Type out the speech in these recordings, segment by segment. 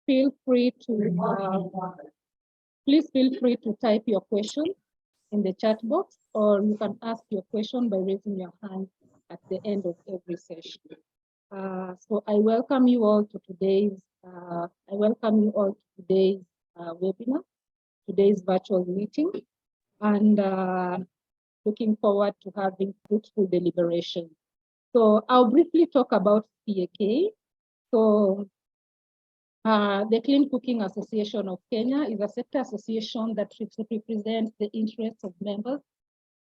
feel free to please feel free to type your question in the chat box, or you can ask your question by raising your hand at the end of every session. So I welcome you all to today's webinar, today's virtual meeting, and looking forward to having fruitful deliberation. So I'll briefly talk about CAK. So the Clean Cooking Association of Kenya is a sector association that represents the interests of members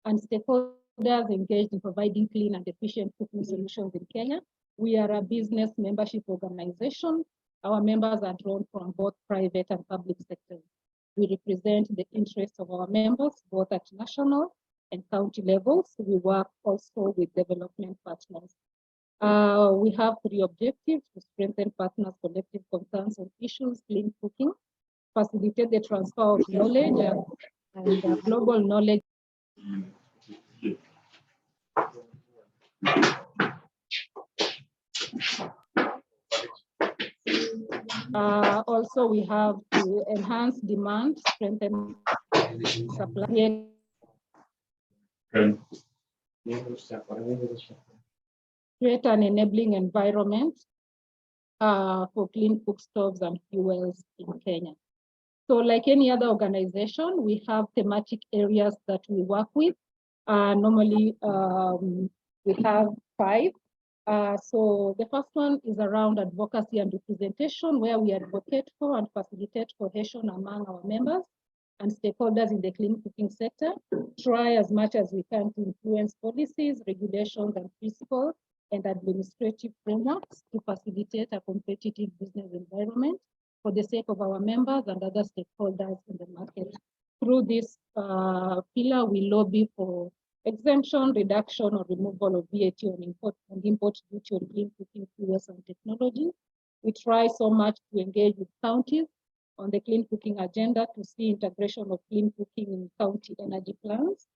and stakeholders engaged in providing clean and efficient cooking solutions in Kenya. We are a business membership organization. Our members are drawn from both private and public sectors. We represent the interests of our members, both at national and county levels. We work also with development partners. We have 3 objectives: to strengthen partners' collective concerns on issues, clean cooking, facilitate the transfer of knowledge and global knowledge. Also, we have to enhance demand, strengthen supply. Create an enabling environment for clean cook stoves and fuels in Kenya. So like any other organization, we have thematic areas that we work with. Normally, we have 5. So the first one is around advocacy and representation, where we advocate for and facilitate cohesion among our members and stakeholders in the clean cooking sector. Try as much as we can to influence policies, regulations, and principles and administrative frameworks to facilitate a competitive business environment for the sake of our members and other stakeholders in the market. Through this pillar, we lobby for exemption, reduction, or removal of VAT on import duty on clean cooking fuels and technology. We try so much to engage with counties on the clean cooking agenda to see integration of clean cooking in county energy plans.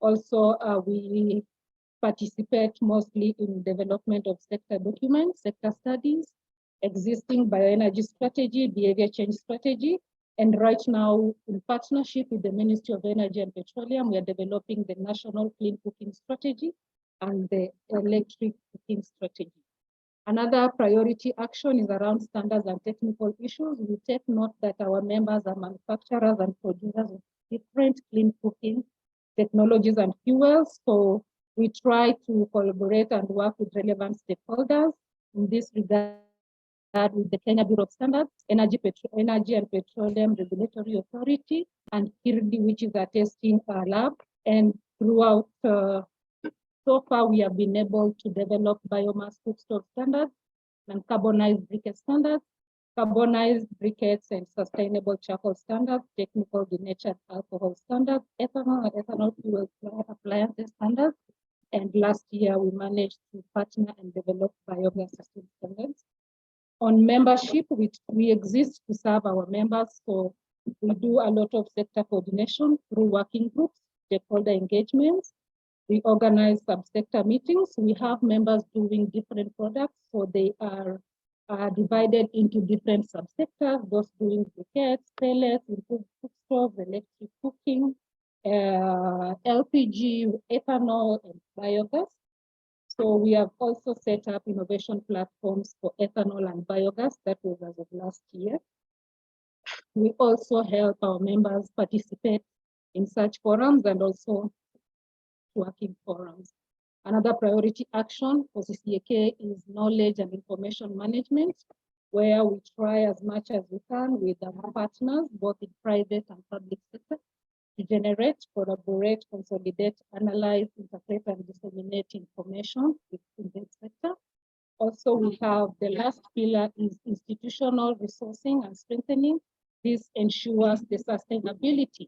Also, we participate mostly in development of sector documents, sector studies, existing bioenergy strategy, behavior change strategy, and right now, in partnership with the Ministry of Energy and Petroleum, we are developing the National Clean Cooking Strategy and the Electric Cooking Strategy. Another priority action is around standards and technical issues. We take note that our members are manufacturers and producers of different clean cooking technologies and fuels. So we try to collaborate and work with relevant stakeholders in this regard with the Kenya Bureau of Standards, Energy and Petroleum Regulatory Authority, and KIRDI, which is a testing lab. And throughout, so far, we have been able to develop biomass cookstove standards and carbonized briquette standards, carbonized briquettes and sustainable charcoal standards, technical denatured alcohol standards, ethanol and ethanol fuel appliances standards. And last year, we managed to partner and develop biogas system standards. On membership, we exist to serve our members, so we do a lot of sector coordination through working groups, stakeholder engagements. We organize subsector meetings. We have members doing different products, so they are divided into different subsectors, those doing briquettes, pellets, improved cookstoves, electric cooking, LPG, ethanol, and biogas. So we have also set up innovation platforms for ethanol and biogas. That was as of last year. We also help our members participate in such forums and also working forums. Another priority action for CCAK is knowledge and information management, where we try as much as we can with our partners, both in private and public sector, to generate, collaborate, consolidate, analyze, interpret, and disseminate information within the sector. Also, we have the last pillar is institutional resourcing and strengthening. This ensures the sustainability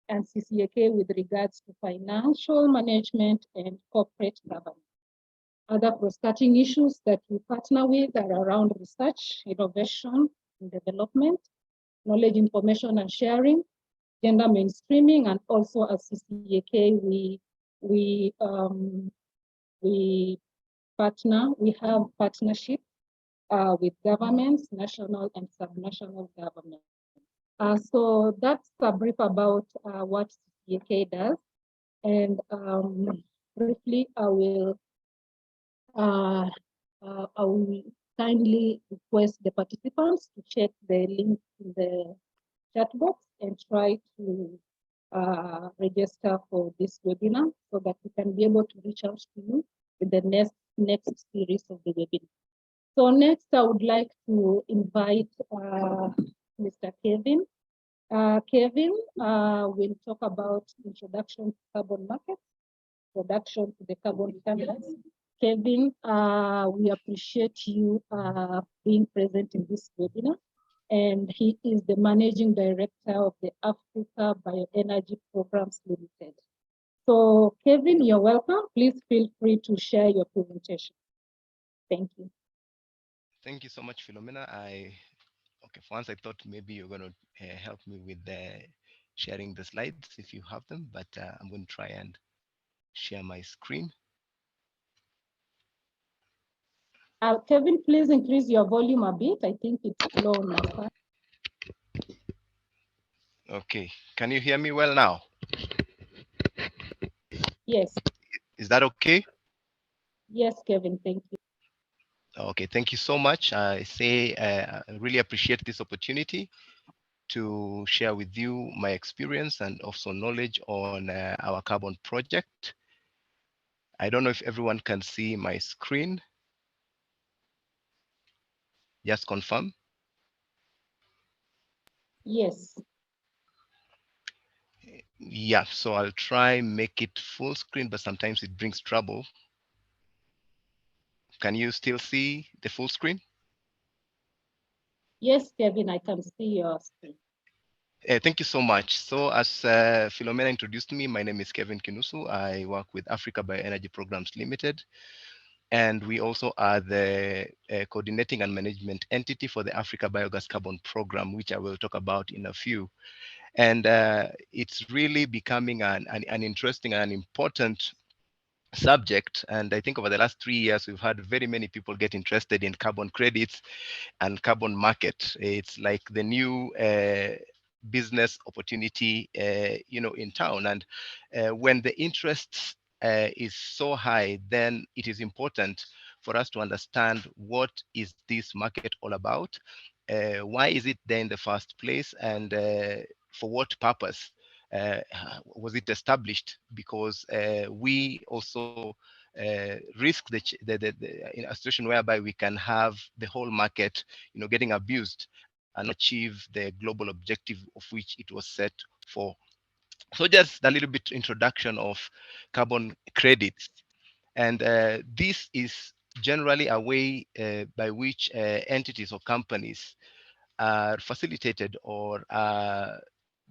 and CCAK with regards to financial management and corporate governance. Other cross-cutting issues that we partner with are around research, innovation, and development, knowledge, information, and sharing, gender mainstreaming, and also as CCAK, we partner, we have partnership with governments, national and subnational governments. So that's a brief about what CCAK does. And briefly, uh, I will kindly request the participants to check the link in the chat box and try to register for this webinar so that we can be able to reach out to you in the next series of the webinar. So next, I would like to invite Mr. Kevin. Kevin will talk about introduction to carbon markets, introduction to the carbon standards. Kevin, we appreciate you being present in this webinar. And he is the Managing Director of the Africa Bioenergy Programs Limited. So Kevin, you're welcome. Please feel free to share your presentation. Thank you. Thank you so much, Philomena. Okay, for once I thought maybe you're going to help me with sharing the slides if you have them, but I'm going to try and share my screen. Kevin, please increase your volume a bit. I think it's low now. Okay, can you hear me well now? Yes. Is that okay? Yes, Kevin, thank you. Okay, thank you so much. I really appreciate this opportunity to share with you my experience and also knowledge on our carbon project. I don't know if everyone can see my screen. Just confirm. Yes. Yeah, so I'll try make it full screen, but sometimes it brings trouble. Can you still see the full screen? Yes, Kevin, I can see your screen. Thank you so much. So as Philomena introduced me, my name is Kevin Kinusu. I work with Africa Bioenergy Programs Limited. And we also are the coordinating and management entity for the Africa Biogas Carbon Program, which I will talk about in a few. And it's really becoming an interesting and important subject. And I think over the last 3 years, we've had very many people get interested in carbon credits and carbon market. It's like the new business opportunity, in town. And when the interest is so high, then it is important for us to understand what is this market all about, why is it there in the first place, and for what purpose was it established? Because we also risk in a situation whereby we can have the whole market, getting abused and achieve the global objective of which it was set for. So just a little bit introduction of carbon credits. And this is generally a way by which entities or companies are facilitated or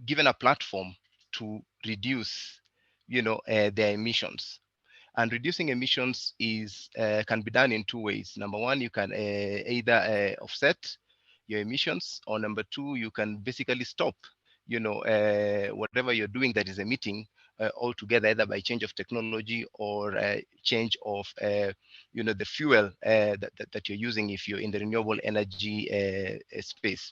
given a platform to reduce, their emissions. And reducing emissions is can be done in two ways. Number one, you can either offset your emissions, or number two, you can basically stop, whatever you're doing that is emitting altogether, either by change of technology or change of, the fuel that you're using if you're in the renewable energy space.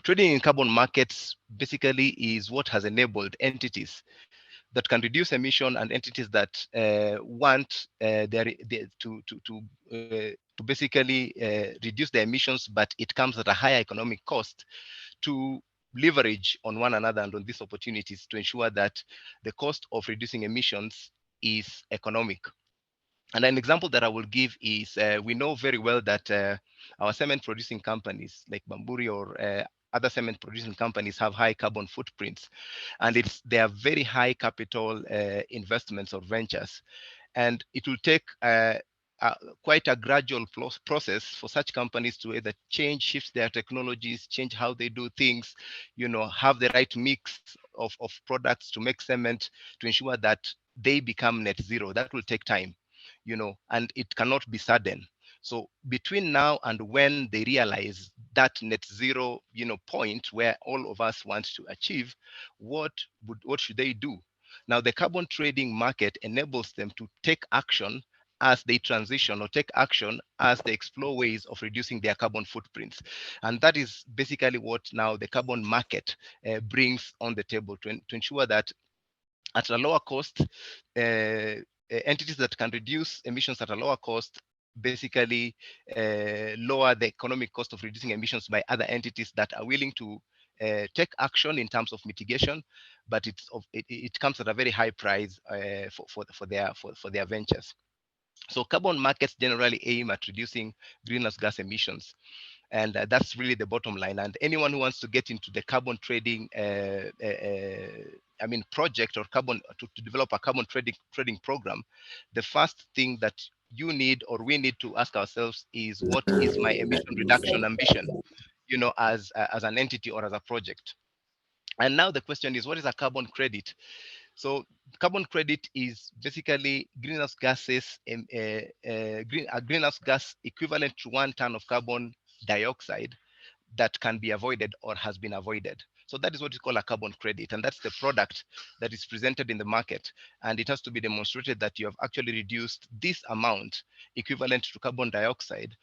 Trading in carbon markets basically is what has enabled entities that can reduce emission and entities that want to basically reduce their emissions, but it comes at a higher economic cost, to leverage on one another and on these opportunities to ensure that the cost of reducing emissions is economic. And an example that I will give is we know very well that our cement producing companies like Bamburi or other cement producing companies have high carbon footprints, and they are very high capital investments or ventures. And it will take quite a gradual process for such companies to either shift their technologies, change how they do things, have the right mix of products to make cement to ensure that they become net zero. That will take time, and it cannot be sudden. So between now and when they realize that net zero, point where all of us want to achieve, what should they do? Now, the carbon trading market enables them to take action as they transition or take action as they explore ways of reducing their carbon footprints. And that is basically what now the carbon market brings on the table to ensure that at a lower cost, entities that can reduce emissions at a lower cost basically lower the economic cost of reducing emissions by other entities that are willing to take action in terms of mitigation, but it comes at a very high price for their ventures. So carbon markets generally aim at reducing greenhouse gas emissions. And that's really the bottom line. And anyone who wants to get into the carbon trading, project or to develop a carbon trading program, the first thing that you need or we need to ask ourselves is, what is my emission reduction ambition, as an entity or as a project? And now the question is, what is a carbon credit? So carbon credit is basically greenhouse gases, a greenhouse gas equivalent to 1 ton of carbon dioxide that can be avoided or has been avoided. So that is what we call a carbon credit. And that's the product that is presented in the market. And it has to be demonstrated that you have actually reduced this amount equivalent to carbon dioxide,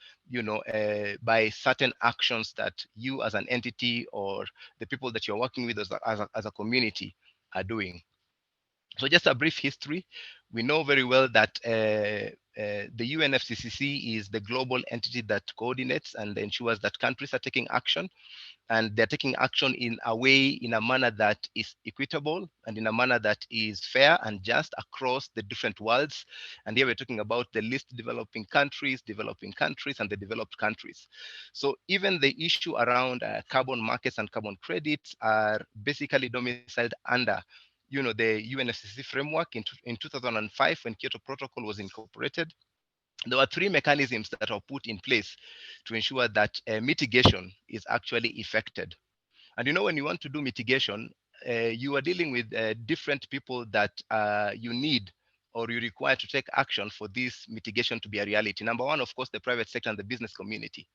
by certain actions that you as an entity or the people that you're working with as a community are doing. So just a brief history. We know very well that the UNFCCC is the global entity that coordinates and ensures that countries are taking action, and they're taking action in a manner that is equitable and in a manner that is fair and just across the different worlds. And here we're talking about the least developing countries, and the developed countries. So even the issue around carbon markets and carbon credits are basically domiciled under the UNFCCC framework in 2005, when Kyoto Protocol was incorporated. There were 3 mechanisms that were put in place to ensure that mitigation is actually effected. And when you want to do mitigation, you are dealing with different people that you need or you require to take action for this mitigation to be a reality. Number one, of course, the private sector and the business community.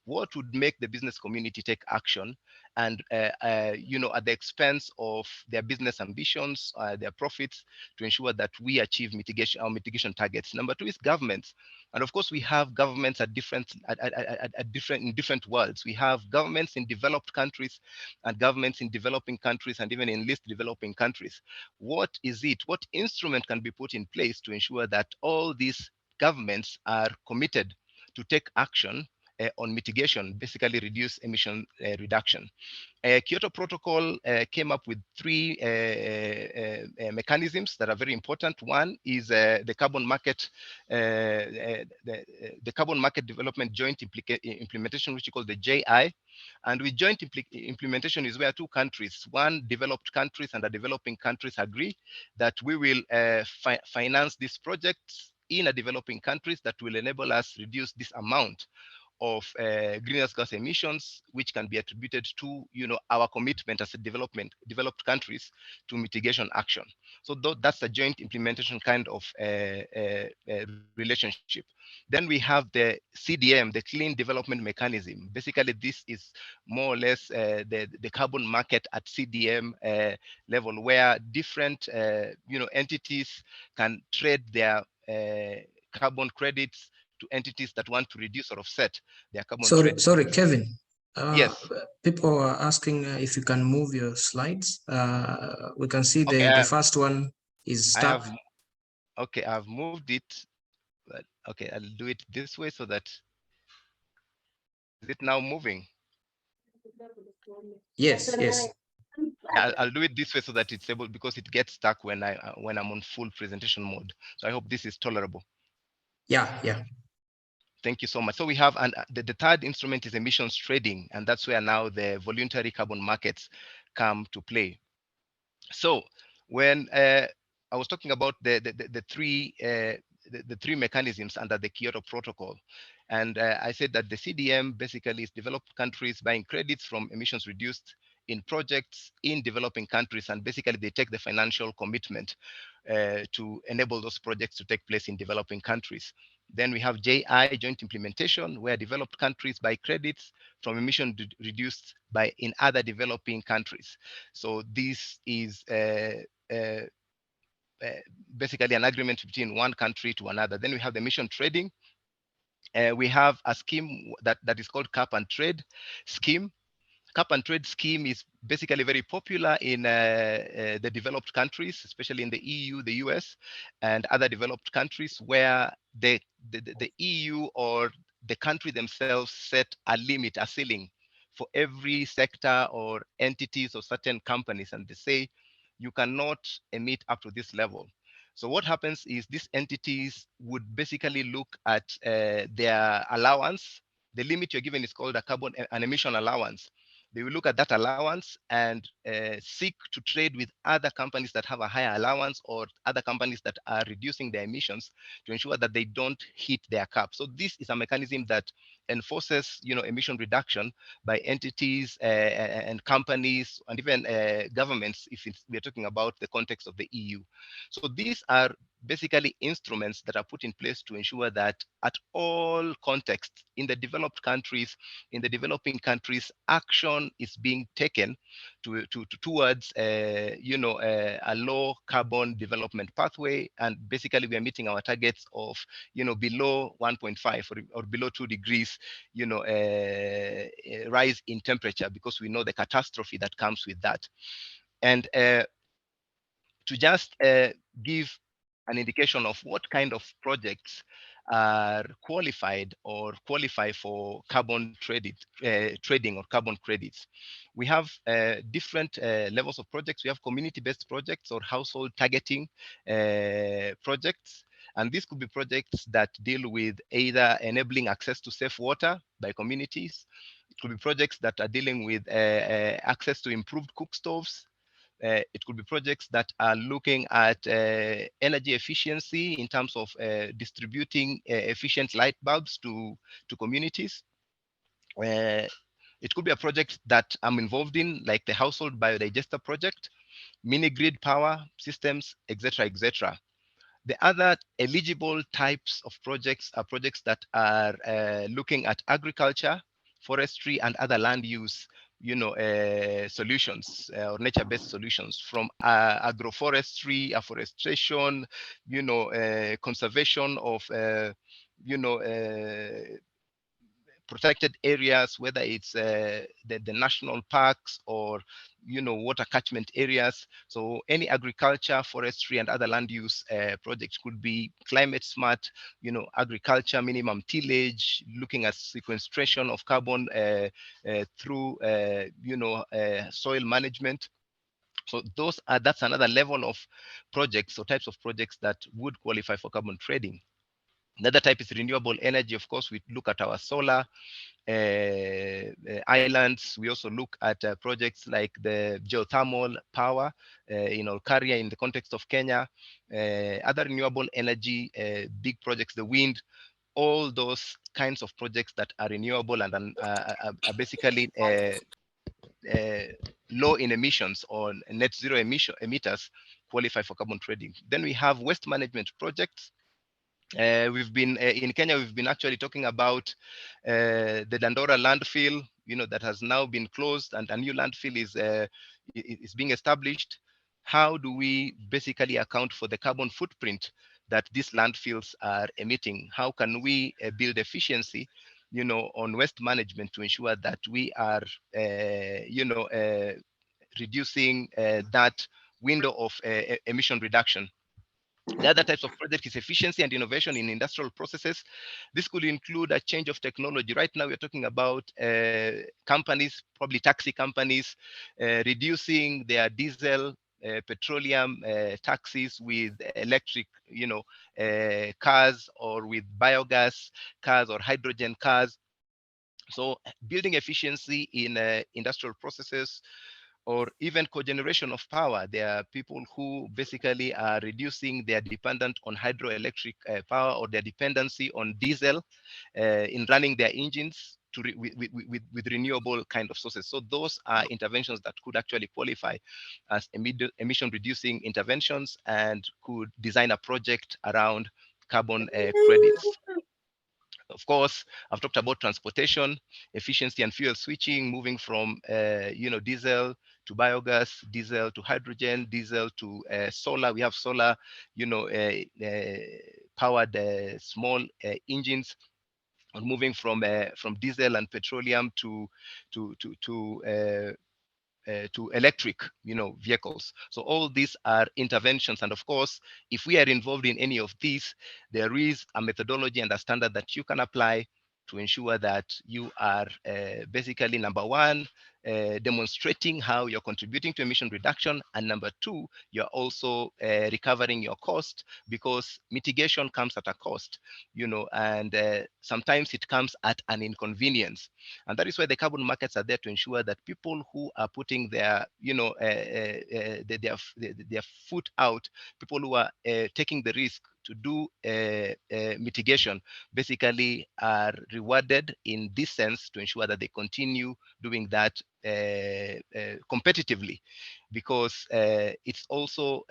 What would make the business community take action and, at the expense of their business ambitions, their profits, to ensure that we achieve our mitigation targets? Number 2 is governments. And of course, we have governments in different worlds. We have governments in developed countries and governments in developing countries and even in least developing countries. What instrument can be put in place to ensure that all these governments are committed to take action on mitigation, basically reduce emission reduction? Kyoto Protocol came up with 3 mechanisms that are very important. One is the carbon market, the carbon market development joint implementation, which we call the JI. And with joint implementation is where 2 countries, one developed countries and a developing countries, agree that we will finance these projects in a developing countries that will enable us reduce this amount of greenhouse gas emissions, which can be attributed to our commitment as a developed countries to mitigation action. So that's a joint implementation kind of relationship. Then we have the CDM, the Clean Development Mechanism. Basically, this is more or less the carbon market at CDM level, where different entities can trade their carbon credits to entities that want to reduce or offset their carbon. Sorry, Kevin. Yes. People are asking if you can move your slides. We can see the first one is stuck. I've moved it. But okay, I'll do it this way so that, is it now moving? Yes. I'll do it this way so that it's able, because it gets stuck when I'm on full presentation mode. So I hope this is tolerable. Yeah. Thank you so much. So we have, and the third instrument is emissions trading, and that's where now the voluntary carbon markets come to play. So when I was talking about the 3 mechanisms under the Kyoto Protocol, and I said that the CDM basically is developed countries buying credits from emissions reduced in projects in developing countries, and basically they take the financial commitment to enable those projects to take place in developing countries. Then we have JI, joint implementation, where developed countries buy credits from emission reduced in other developing countries. So this is basically an agreement between one country to another. Then we have the emission trading. We have a scheme that is called cap and trade scheme. Cap and trade scheme is basically very popular in the developed countries, especially in the EU, the US, and other developed countries, where the EU or the country themselves set a limit, a ceiling for every sector or entities or certain companies, and they say you cannot emit up to this level. So what happens is these entities would basically look at their allowance. The limit you're given is called an emission allowance. They will look at that allowance and seek to trade with other companies that have a higher allowance or other companies that are reducing their emissions to ensure that they don't hit their cap. So this is a mechanism that enforces, emission reduction by entities and companies and even governments, if we're talking about the context of the EU. So these are basically instruments that are put in place to ensure that at all contexts in the developed countries, in the developing countries, action is being taken towards a low carbon development pathway, and basically we are meeting our targets of below 1.5 or below 2 degrees rise in temperature, because we know the catastrophe that comes with that. And to just give an indication of what kind of projects are qualified or qualify for carbon trading or carbon credits. We have different levels of projects. We have community-based projects or household targeting projects. And these could be projects that deal with either enabling access to safe water by communities. It could be projects that are dealing with access to improved cook stoves. It could be projects that are looking at energy efficiency in terms of distributing efficient light bulbs to communities. It could be a project that I'm involved in, like the household biodigester project, mini grid power systems, etc., etc. The other eligible types of projects are projects that are looking at agriculture, forestry, and other land use solutions or nature-based solutions, from agroforestry, afforestation, conservation of protected areas, whether it's the national parks or water catchment areas. So any agriculture, forestry, and other land use projects could be climate smart, agriculture, minimum tillage, looking at sequestration of carbon through soil management. So that's another level of projects or types of projects that would qualify for carbon trading. Another type is renewable energy. Of course, we look at our solar islands. We also look at projects like the geothermal power in Olkaria in the context of Kenya, other renewable energy, big projects, the wind, all those kinds of projects that are renewable and are basically low in emissions or net zero emitters qualify for carbon trading. Then we have waste management projects. We've been in Kenya, we've been actually talking about the Dandora landfill, that has now been closed, and a new landfill is being established. How do we basically account for the carbon footprint that these landfills are emitting? How can we build efficiency, on waste management to ensure that we are, reducing that window of emission reduction? The other types of project is efficiency and innovation in industrial processes. This could include a change of technology. Right now, we're talking about companies, probably taxi companies, reducing their diesel, petroleum taxis with electric, cars, or with biogas cars or hydrogen cars. So building efficiency in industrial processes, or even cogeneration of power. There are people who basically are reducing their dependence on hydroelectric power or their dependency on diesel in running their engines with renewable kind of sources. So those are interventions that could actually qualify as emission reducing interventions and could design a project around carbon credits. Of course, I've talked about transportation, efficiency and fuel switching, moving from diesel to biogas, diesel to hydrogen, diesel to solar. We have solar, powered small engines, or moving from diesel and petroleum to electric, vehicles. So all these are interventions. And of course, if we are involved in any of these, there is a methodology and a standard that you can apply to ensure that you are basically, number one, demonstrating how you're contributing to emission reduction, and number two, you're also recovering your cost, because mitigation comes at a cost, and sometimes it comes at an inconvenience. And that is why the carbon markets are there, to ensure that people who are putting their, their foot out, people who are taking the risk to do mitigation, basically are rewarded in this sense, to ensure that they continue doing that competitively, because it's also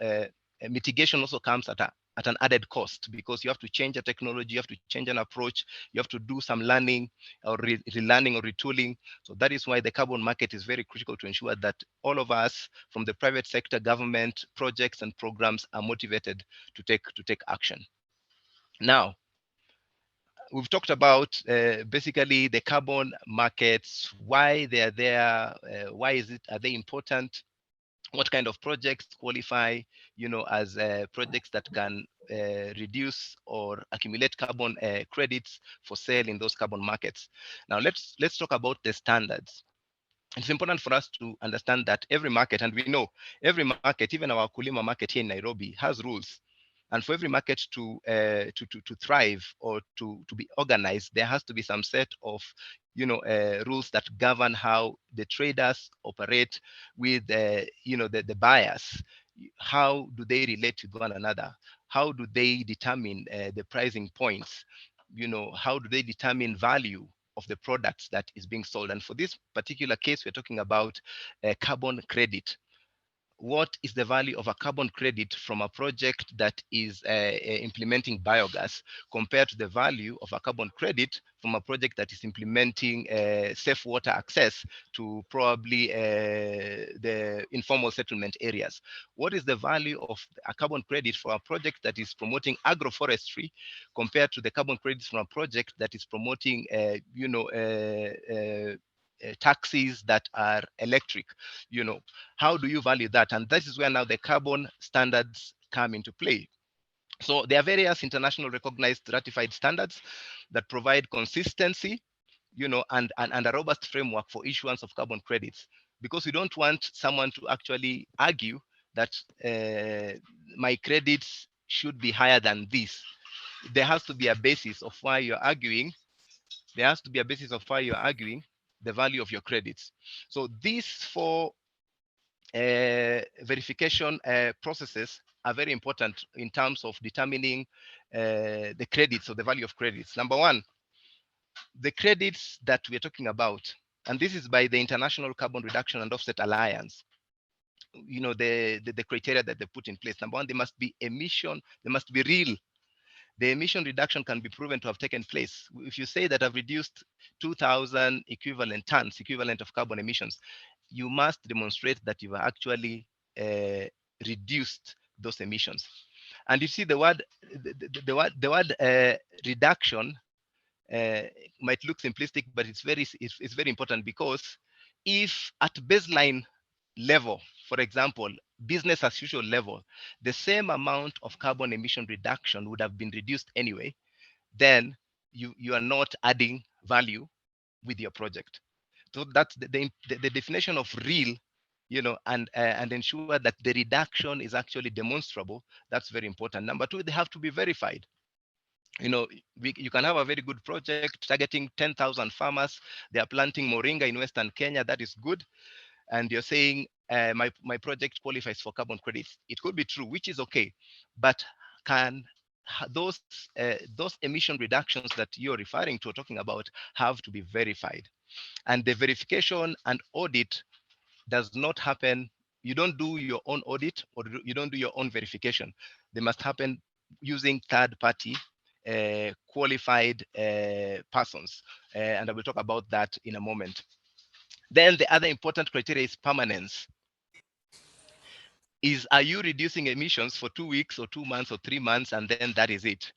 mitigation also comes at an added cost, because you have to change a technology, you have to change an approach, you have to do some learning or relearning or retooling. So that is why the carbon market is very critical, to ensure that all of us from the private sector, government, projects and programs are motivated to take action. Now, we've talked about basically the carbon markets, why they are there, are they important, what kind of projects qualify, as projects that can reduce or accumulate carbon credits for sale in those carbon markets. Now let's talk about the standards. It's important for us to understand that every market, and we know every market, even our Kulima market here in Nairobi, has rules. And for every market to thrive or to be organized, there has to be some set of rules that govern how the traders operate with the buyers. How do they relate with one another? How do they determine the pricing points? How do they determine value of the products that is being sold? And for this particular case, we're talking about a carbon credit. What is the value of a carbon credit from a project that is implementing biogas, compared to the value of a carbon credit from a project that is implementing safe water access to probably the informal settlement areas? What is the value of a carbon credit for a project that is promoting agroforestry, compared to the carbon credits from a project that is promoting taxis that are electric? How do you value that? And this is where now the carbon standards come into play. So there are various international recognized ratified standards that provide consistency, and a robust framework for issuance of carbon credits, because we don't want someone to actually argue that my credits should be higher than this. There has to be a basis of why you're arguing. There has to be a basis of why you're arguing the value of your credits. So these four verification processes are very important in terms of determining the credits or the value of credits. Number one, the credits that we're talking about, and this is by the International Carbon Reduction and Offset Alliance, the criteria that they put in place. Number one, they must be emission, they must be real. The emission reduction can be proven to have taken place. If you say that I've reduced 2,000 equivalent tons, equivalent of carbon emissions, you must demonstrate that you've actually reduced those emissions. And you see the word reduction might look simplistic, but it's very important, because if at baseline level, for example, business as usual level, the same amount of carbon emission reduction would have been reduced anyway, then you are not adding value with your project. So that's the definition of real, and ensure that the reduction is actually demonstrable. That's very important. Number two, they have to be verified. You can have a very good project targeting 10,000 farmers. They are planting moringa in Western Kenya. That is good. And you're saying my project qualifies for carbon credits. It could be true, which is okay. But can those emission reductions that you're referring to or talking about have to be verified? And the verification and audit does not happen. You don't do your own audit, or you don't do your own verification. They must happen using third-party qualified persons. And I will talk about that in a moment. Then the other important criteria is permanence. Are you reducing emissions for 2 weeks or 2 months or 3 months, and then that is it?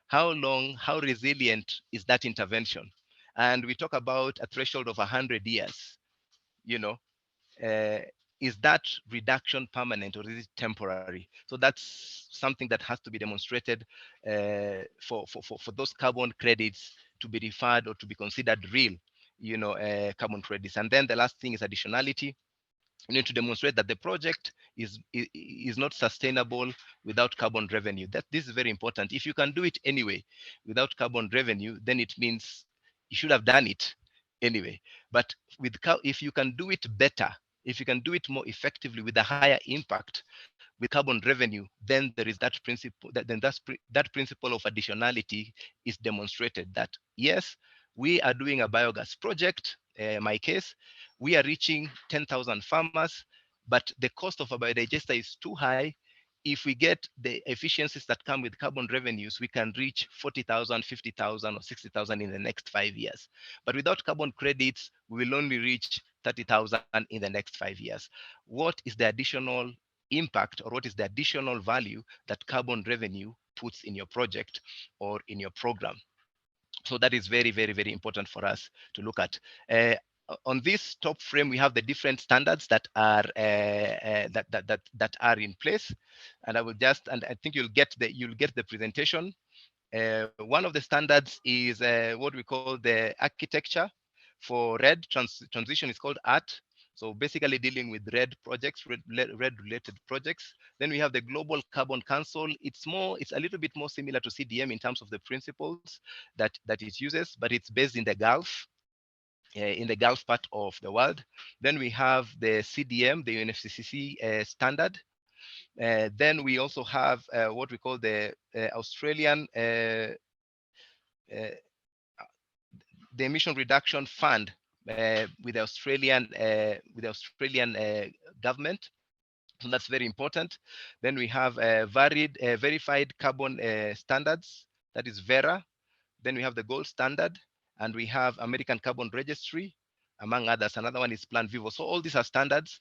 How long, how resilient is that intervention? And we talk about a threshold of 100 years. You know, is that reduction permanent or is it temporary? So that's something that has to be demonstrated for those carbon credits to be referred or to be considered real, carbon credits. And then the last thing is additionality. You need to demonstrate that the project is not sustainable without carbon revenue. This is very important. If you can do it anyway without carbon revenue, then it means you should have done it anyway. But if you can do it better, if you can do it more effectively with a higher impact with carbon revenue, then there is that principle. That principle of additionality is demonstrated. That yes, we are doing a biogas project. My case, we are reaching 10,000 farmers, but the cost of a biodigester is too high. If we get the efficiencies that come with carbon revenues, we can reach 40,000, 50,000, or 60,000 in the next 5 years. But without carbon credits, we will only reach 30,000 in the next 5 years. What is the additional impact, or what is the additional value that carbon revenue puts in your project or in your program? So that is very, very, very important for us to look at. On this top frame, we have the different standards that are that are in place, and I will just, and I think you'll get the presentation. One of the standards is what we call the architecture for RED. Transition is called ART. So basically dealing with RED projects, RED related projects. Then we have the Global Carbon Council. It's a little bit more similar to CDM in terms of the principles that it uses, but it's based in the Gulf. In the Gulf part of the world. Then we have the CDM, the UNFCCC standard. Then we also have what we call the Australian the emission reduction fund with the Australian government. So that's very important. Then we have verified carbon standards, that is VERA. Then we have the gold standard, and we have American Carbon Registry, among others. Another one is Plan Vivo. So all these are standards,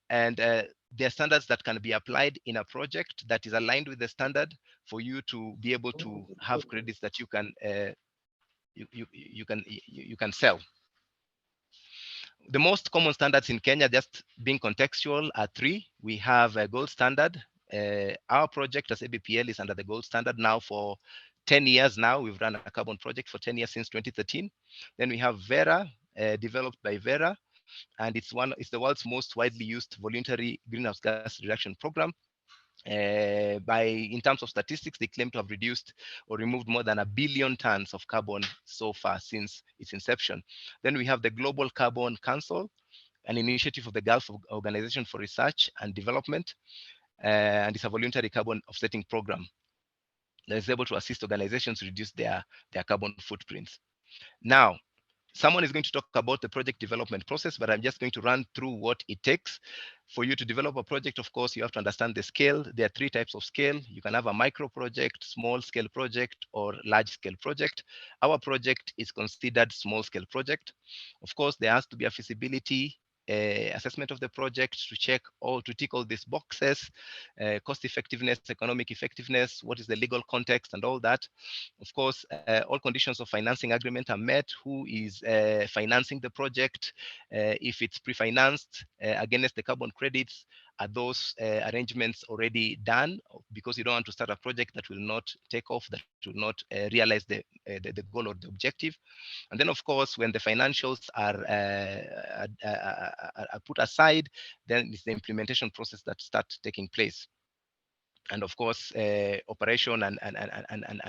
and they're standards that can be applied in a project that is aligned with the standard for you to be able to have credits that you can you can sell. The most common standards in Kenya, just being contextual, are 3. We have a gold standard. Our project as ABPL is under the gold standard now for 10 years now. We've run a carbon project for 10 years since 2013. Then we have VERA, developed by VERA, and it's the world's most widely used voluntary greenhouse gas reduction program. In terms of statistics, they claim to have reduced or removed more than 1 billion tons of carbon so far since its inception. Then we have the Global Carbon Council, an initiative of the Gulf Organization for Research and Development, and it's a voluntary carbon offsetting program that is able to assist organizations to reduce their carbon footprints. Now, someone is going to talk about the project development process, but I'm just going to run through what it takes. For you to develop a project, of course, you have to understand the scale. There are 3 types of scale. You can have a micro project, small scale project, or large scale project. Our project is considered small scale project. Of course, there has to be a feasibility assessment of the project to check to tick all these boxes, cost effectiveness, economic effectiveness, what is the legal context, and all that. Of course, all conditions of financing agreement are met. Who is financing the project? If it's pre-financed against the carbon credits, are those arrangements already done? Because you don't want to start a project that will not take off, that will not realize the goal or the objective. And then, of course, when the financials are put aside, then it's the implementation process that starts taking place. And of course, operation and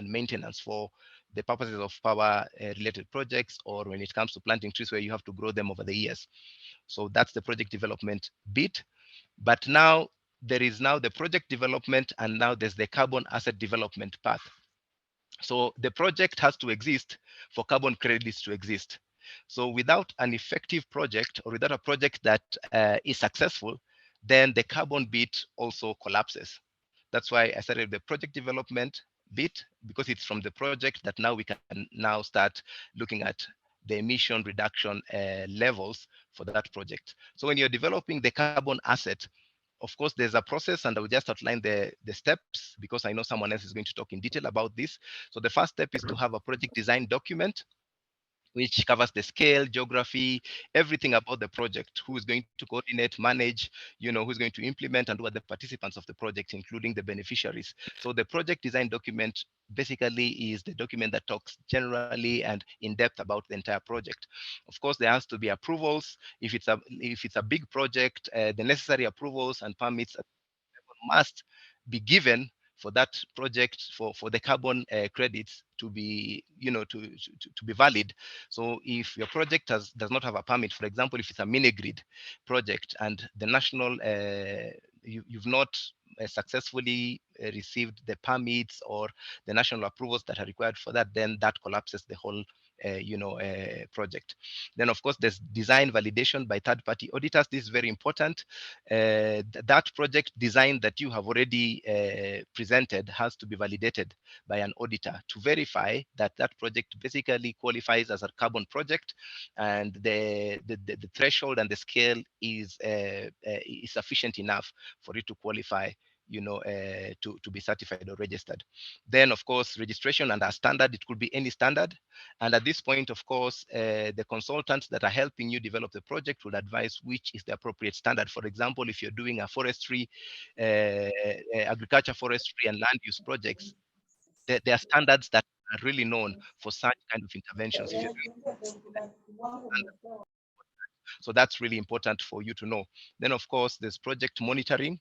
maintenance for the purposes of power related projects, or when it comes to planting trees where you have to grow them over the years. So that's the project development bit. But now there is now the project development, and now there's the carbon asset development path. So the project has to exist for carbon credits to exist. So without an effective project, or without a project that is successful, then the carbon bit also collapses. That's why I started the project development. bit, because it's from the project that now we can now start looking at the emission reduction levels for that project. So when you're developing the carbon asset, of course, there's a process, and I will just outline the steps because I know someone else is going to talk in detail about this. So the first step is to have a project design document, which covers the scale, geography, everything about the project, who is going to coordinate, manage, who's going to implement, and who are the participants of the project, including the beneficiaries. So the project design document basically is the document that talks generally and in depth about the entire project. Of course, there has to be approvals. If it's a big project, the necessary approvals and permits must be given for that project, for the carbon credits to be to be valid. So if your project does not have a permit, for example, if it's a mini grid project and the national you've not successfully received the permits or the national approvals that are required for that, then that collapses the whole project. Then, of course, there's design validation by third-party auditors. This is very important. That project design that you have already presented has to be validated by an auditor to verify that that project basically qualifies as a carbon project, and the threshold and the scale is sufficient enough for it to qualify to be certified or registered. Then, of course, registration under a standard. It could be any standard. And at this point, of course, the consultants that are helping you develop the project would advise which is the appropriate standard. For example, if you're doing a forestry, agriculture, forestry, and land use projects, there are standards that are really known for such kind of interventions. If you're doing so that's really important for you to know. Then, of course, there's project monitoring.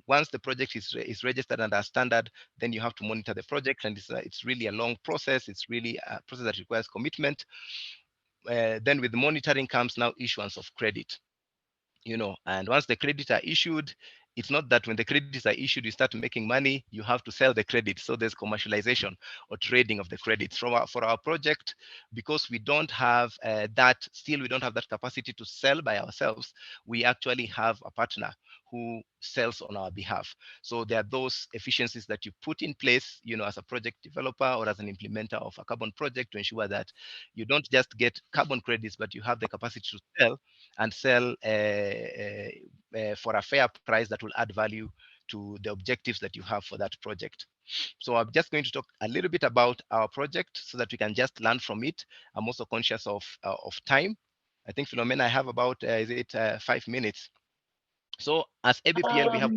Once the project is registered under a standard, then you have to monitor the project, and it's really a long process. It's really a process that requires commitment. Then with the monitoring comes now issuance of credit, and once the credits are issued, it's not that when the credits are issued, you start making money, you have to sell the credit. So there's commercialization or trading of the credits. For our project, because we don't have we don't have that capacity to sell by ourselves, we actually have a partner who sells on our behalf. So there are those efficiencies that you put in place, as a project developer or as an implementer of a carbon project to ensure that you don't just get carbon credits, but you have the capacity to sell and sell for a fair price that will add value to the objectives that you have for that project. So I'm just going to talk a little bit about our project so that we can just learn from it. I'm also conscious of time. I think, Philomena, I have about 5 minutes. So as ABPL, we have.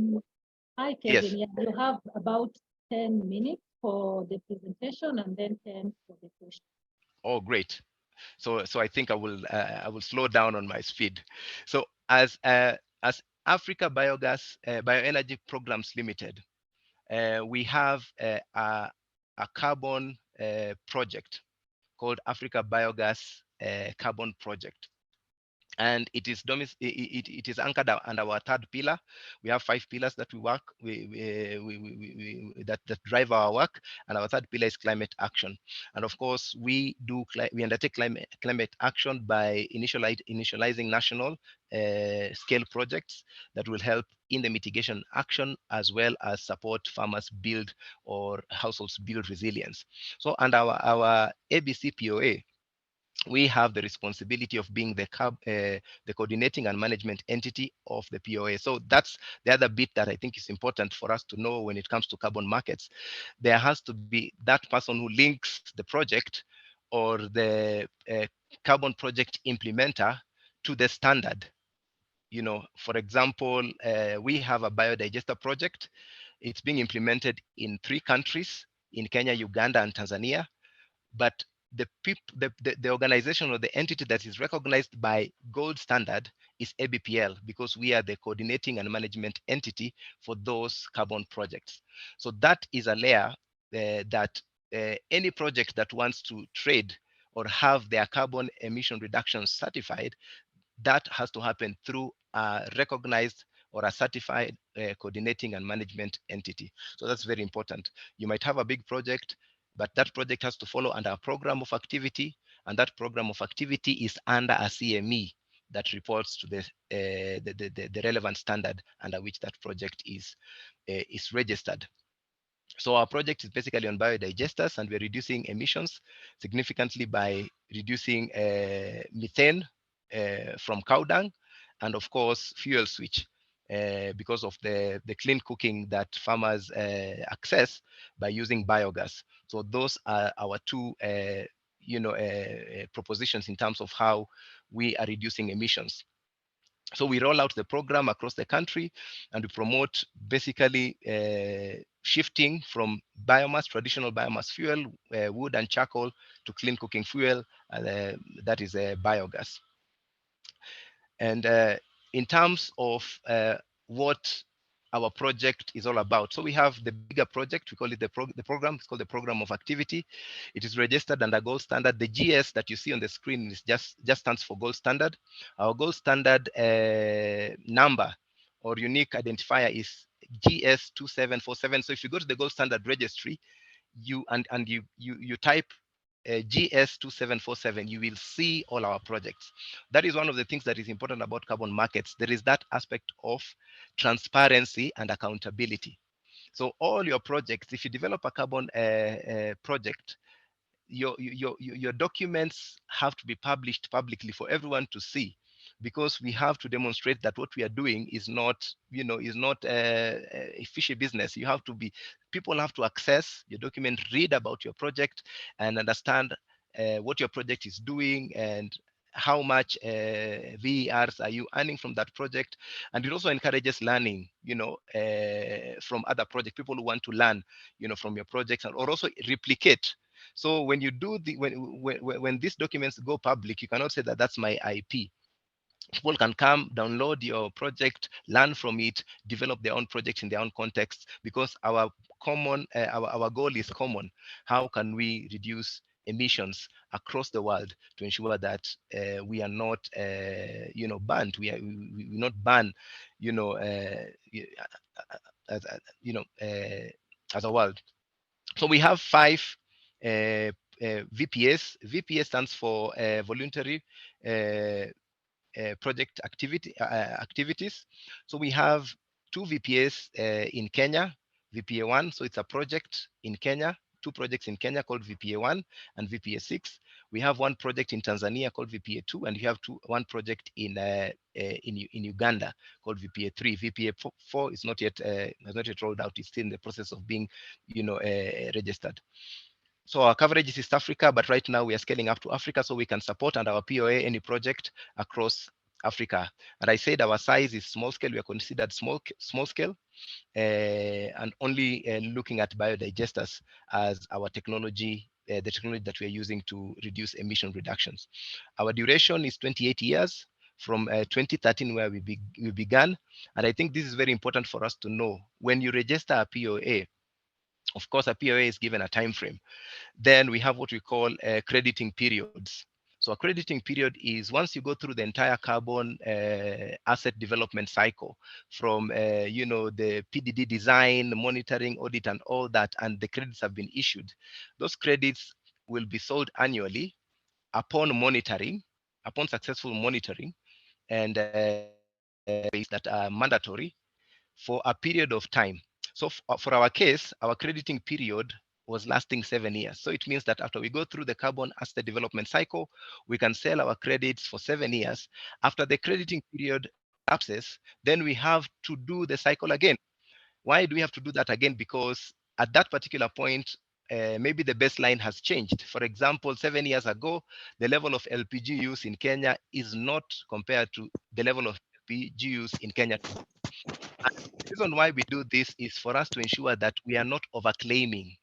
Hi, Kevin. Yes. Yeah, you have about 10 minutes for the presentation and then 10 for the question. Oh, great. So I think I will slow down on my speed. So as Africa Biogas Bioenergy Programs Limited, we have a carbon project called Africa Biogas Carbon Project. And it is anchored under our third pillar. We have 5 pillars that we work that drive our work, and our third pillar is climate action. And of course, we undertake climate action by initializing national scale projects that will help in the mitigation action, as well as support farmers build or households build resilience. So under our ABC POA, we have the responsibility of being the coordinating and management entity of the POA. So that's the other bit that I think is important for us to know when it comes to carbon markets. There has to be that person who links the project or the carbon project implementer to the standard. For example, we have a biodigester project. It's being implemented in 3 countries, in Kenya, Uganda, and Tanzania. But the organization or the entity that is recognized by gold standard is ABPL, because we are the coordinating and management entity for those carbon projects. So that is a layer that any project that wants to trade or have their carbon emission reductions certified, that has to happen through a recognized or a certified coordinating and management entity. So that's very important. You might have a big project, but that project has to follow under a program of activity, and that program of activity is under a CME that reports to the relevant standard under which that project is registered. So our project is basically on biodigesters, and we're reducing emissions significantly by reducing methane from cow dung, and of course fuel switch because of the clean cooking that farmers access by using biogas. So those are our two propositions in terms of how we are reducing emissions. So we roll out the program across the country, and we promote basically shifting from biomass, traditional biomass fuel, wood and charcoal, to clean cooking fuel, that is biogas. And in terms of what our project is all about. So we have the bigger project, we call it the program, it's called the Program of Activity. It is registered under gold standard. The GS that you see on the screen is just stands for gold standard. Our gold standard number or unique identifier is GS2747. So if you go to the gold standard registry, you type GS2747, you will see all our projects. That is one of the things that is important about carbon markets. There is that aspect of transparency and accountability. So all your projects, if you develop a carbon project, your documents have to be published publicly for everyone to see, because we have to demonstrate that what we are doing is not, a fishy business. You have to be, people have to access your document, read about your project, and understand what your project is doing and how much VERs are you earning from that project. And it also encourages learning, from other projects, people who want to learn, from your projects, or also replicate. So when you do when these documents go public, you cannot say that that's my IP. People can come, download your project, learn from it, develop their own project in their own context, because our goal is common. How can we reduce emissions across the world to ensure that we are not, banned? We not ban, as as a world. So we have 5 VPS. VPS stands for voluntary project activities. So we have 2 VPS in Kenya, VPA1. So it's a project in Kenya, 2 projects in Kenya called VPA1 and VPA6. We have 1 project in Tanzania called VPA2, and we have 1 project in Uganda called VPA3. VPA4 is not yet has not yet rolled out. It's still in the process of being, registered. So our coverage is East Africa, but right now we are scaling up to Africa so we can support under our POA any project across Africa. And I said our size is small scale. We are considered small scale, and only looking at biodigesters as our technology, the technology that we are using to reduce emission reductions. Our duration is 28 years from 2013, where we began. And I think this is very important for us to know. When you register a POA, of course, a POA is given a time frame. Then we have what we call crediting periods. So a crediting period is once you go through the entire carbon asset development cycle, from the PDD design, monitoring, audit, and all that, and the credits have been issued. Those credits will be sold annually upon monitoring, upon successful monitoring, and that are mandatory for a period of time. So for our case, our crediting period was lasting 7 years. So it means that after we go through the carbon asset development cycle, we can sell our credits for 7 years. After the crediting period lapses, then we have to do the cycle again. Why do we have to do that again? Because at that particular point, maybe the baseline has changed. For example, 7 years ago, the level of LPG use in Kenya is not compared to the level of LPG use in Kenya. And the reason why we do this is for us to ensure that we are not overclaiming.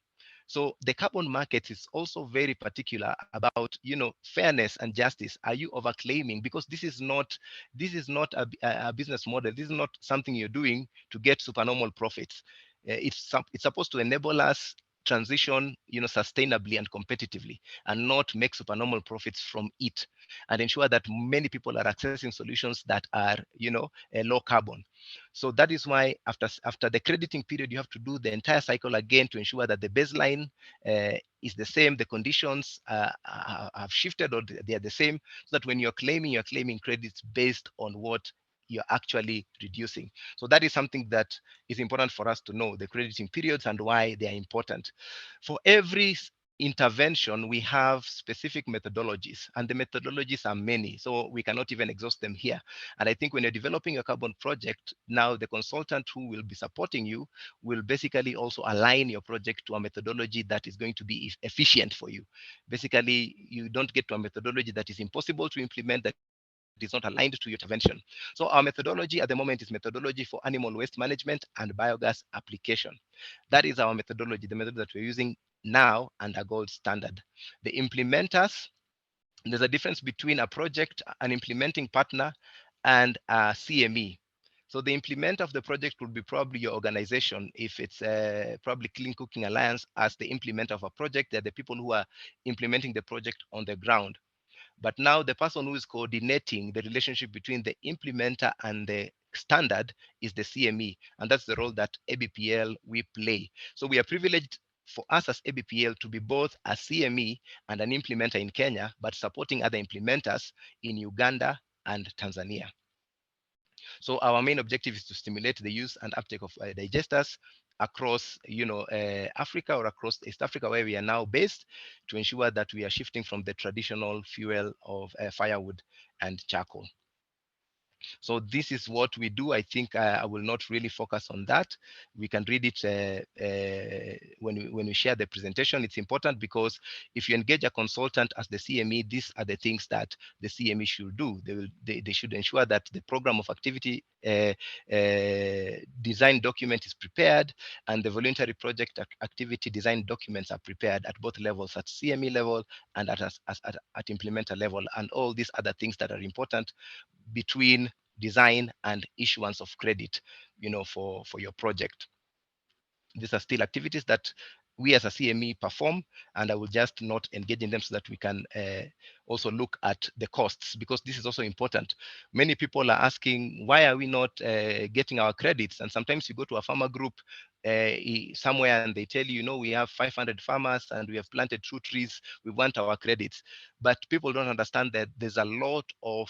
So the carbon market is also very particular about, fairness and justice. Are you overclaiming? Because this is not a business model. This is not something you're doing to get supernormal profits. It's supposed to enable us transition, sustainably and competitively, and not make supernormal profits from it, and ensure that many people are accessing solutions that are, low carbon. So that is why after the crediting period, you have to do the entire cycle again to ensure that the baseline is the same, the conditions have shifted or they are the same, so that when you're claiming credits based on what you're actually reducing. So that is something that is important for us to know, the crediting periods and why they are important. For every intervention, we have specific methodologies, and the methodologies are many, so we cannot even exhaust them here. And I think when you're developing a carbon project, now the consultant who will be supporting you will basically also align your project to a methodology that is going to be efficient for you. Basically, you don't get to a methodology that is impossible to implement, that is not aligned to your intervention. So our methodology at the moment is methodology for animal waste management and biogas application. That is our methodology, the method that we're using now and a gold standard. The implementers, there's a difference between a project, an implementing partner, and a CME. So the implementer of the project will be probably your organization. If it's probably Clean Cooking Alliance as the implementer of a project, they're the people who are implementing the project on the ground. But now the person who is coordinating the relationship between the implementer and the standard is the CME. And that's the role that ABPL we play. So we are privileged for us as ABPL to be both a CME and an implementer in Kenya, but supporting other implementers in Uganda and Tanzania. So our main objective is to stimulate the use and uptake of digesters across, Africa or across East Africa, where we are now based, to ensure that we are shifting from the traditional fuel of firewood and charcoal. So this is what we do. I think I will not really focus on that. We can read it when we share the presentation. It's important because if you engage a consultant as the CME, these are the things that the CME should do. They should ensure that the program of activity design document is prepared, and the voluntary project activity design documents are prepared at both levels, at CME level and at implementer level, and all these other things that are important between design and issuance of credit, for your project. These are still activities that we as a CME perform, and I will just not engage in them so that we can also look at the costs, because this is also important. Many people are asking, why are we not getting our credits? And sometimes you go to a farmer group somewhere and they tell you, we have 500 farmers and we have planted 2 trees, we want our credits. But people don't understand that there's a lot of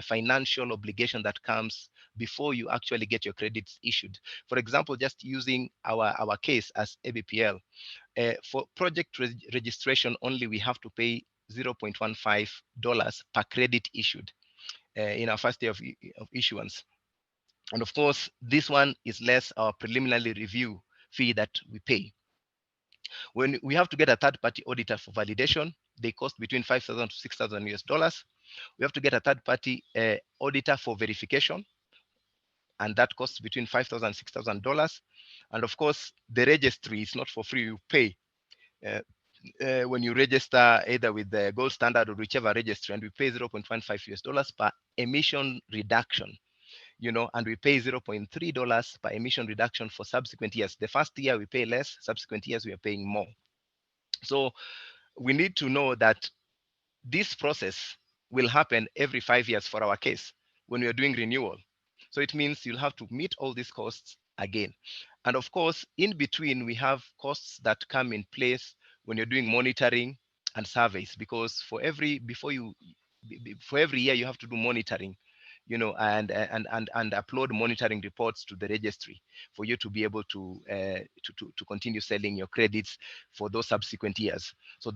financial obligation that comes before you actually get your credits issued. For example, just using our case as ABPL, for project registration only, we have to pay $0.15 per credit issued in our first year of issuance. And of course, this one is less our preliminary review fee that we pay. When we have to get a third-party auditor for validation, they cost between $5,000 to $6,000. We have to get a third-party auditor for verification, and that costs between $5,000 and $6,000. And of course, the registry is not for free, you pay. When you register either with the gold standard or whichever registry, and we pay $0.15 per emission reduction, and we pay $0.3 per emission reduction for subsequent years. The first year we pay less, subsequent years we are paying more. So we need to know that this process will happen every 5 years for our case when we are doing renewal. So it means you'll have to meet all these costs again. And of course, in between, we have costs that come in place when you're doing monitoring and surveys, because for every year you have to do monitoring, and upload monitoring reports to the registry for you to be able to continue selling your credits for those subsequent years. So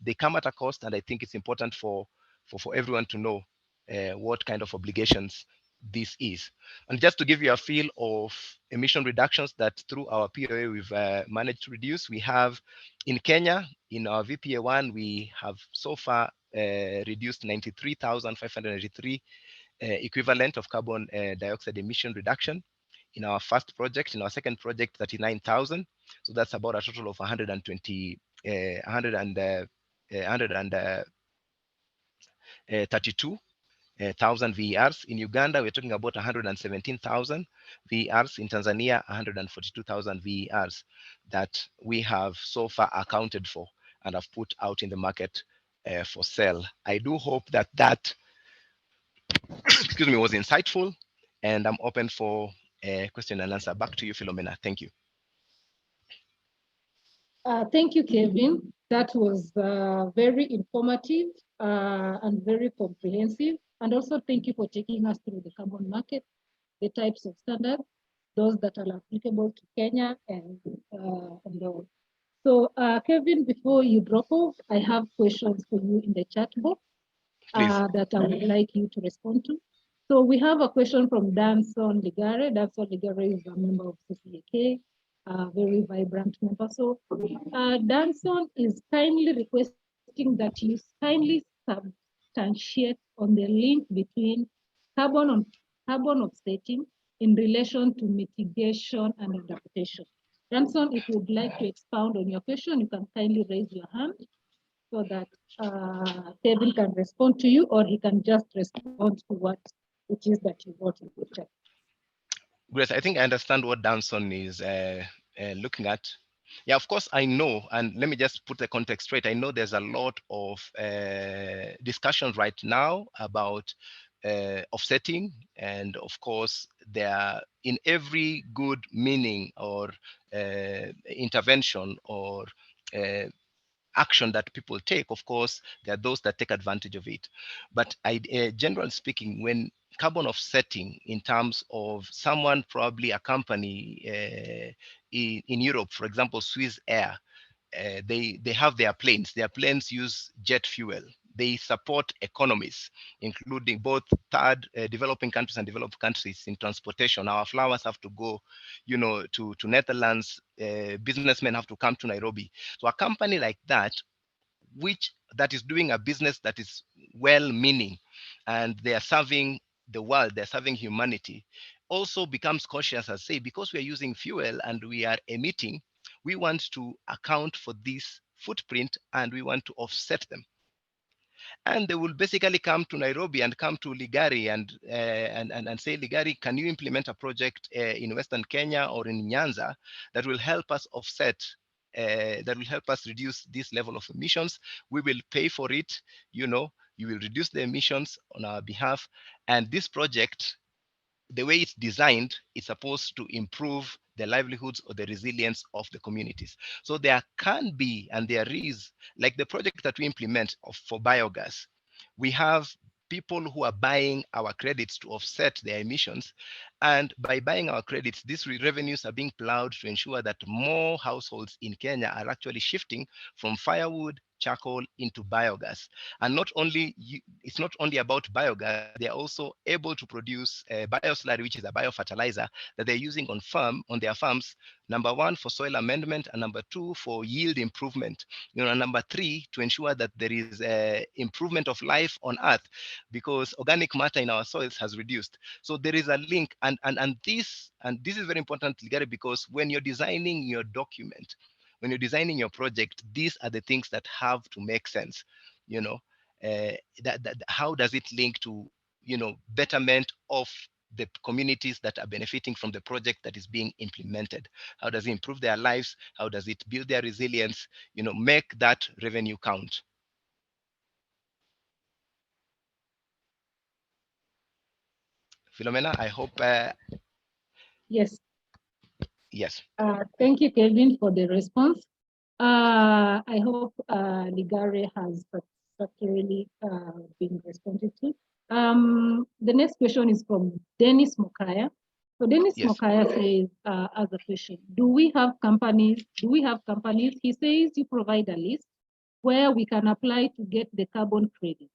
they come at a cost, and I think it's important for everyone to know what kind of obligations this is. And just to give you a feel of emission reductions that through our POA we've managed to reduce, we have in Kenya, in our VPA1, we have so far reduced 93,583 equivalent of carbon dioxide emission reduction in our first project. In our second project, 39,000. So that's about a total of 132 thousand VERs. In Uganda, we're talking about 117,000 VERs. In Tanzania, 142,000 VERs that we have so far accounted for and have put out in the market for sale. I do hope that excuse me, was insightful, and I'm open for question and answer. Back to you, Philomena. Thank you. Thank you, Kevin. That was very informative and very comprehensive. And also thank you for taking us through the carbon market, the types of standards, those that are applicable to Kenya and all. So Kevin, before you drop off, I have questions for you in the chat box that I would like you to respond to. So we have a question from Danson Ligare. Danson Ligare is a member of CCAK, a very vibrant member. So Danson is kindly requesting that you kindly substantiate on the link between carbon offsetting in relation to mitigation and adaptation. Danson, if you'd like to expound on your question, you can kindly raise your hand so that Kevin can respond to you, or he can just respond to what it is that you wrote in the chat. Grace, I think I understand what Danson is looking at. Yeah, of course, I know, and let me just put the context straight. I know there's a lot of discussions right now about offsetting, and of course, there in every good meaning or intervention or action that people take, of course, there are those that take advantage of it. But generally speaking, when carbon offsetting in terms of someone, probably a company in Europe, for example, Swiss Air, they have their planes use jet fuel. They support economies, including both third developing countries and developed countries in transportation. Our flowers have to go, to Netherlands. Businessmen have to come to Nairobi. So a company like that, that is doing a business that is well-meaning, and they are serving the world, they're serving humanity, also becomes conscious and say, because we are using fuel and we are emitting, we want to account for this footprint and we want to offset them. And they will basically come to Nairobi and come to Ligari and say, Ligari, can you implement a project in Western Kenya or in Nyanza that will help us offset, that will help us reduce this level of emissions? We will pay for it. You will reduce the emissions on our behalf. And this project, the way it's designed, is supposed to improve the livelihoods or the resilience of the communities. So there can be, and there is, like the project that we implement for biogas, we have people who are buying our credits to offset their emissions. And by buying our credits, these revenues are being plowed to ensure that more households in Kenya are actually shifting from firewood, charcoal into biogas. And not only, it's not only about biogas, they are also able to produce bioslurry, which is a biofertilizer that they're using on their farms, number one, for soil amendment, and number two, for yield improvement. And number three, to ensure that there is improvement of life on earth, because organic matter in our soils has reduced. So there is a link, and this is very important, Ligari, because when you're designing your document, when you're designing your project, these are the things that have to make sense. How does it link to betterment of the communities that are benefiting from the project that is being implemented? How does it improve their lives? How does it build their resilience? Make that revenue count. Philomena, I hope. Yes. Yes. Thank you, Kevin, for the response. I hope Ligare has satisfactorily been responded to. The next question is from Dennis Mokaya. So Dennis Mokaya says, as a question, do we have companies? He says you provide a list where we can apply to get the carbon credit.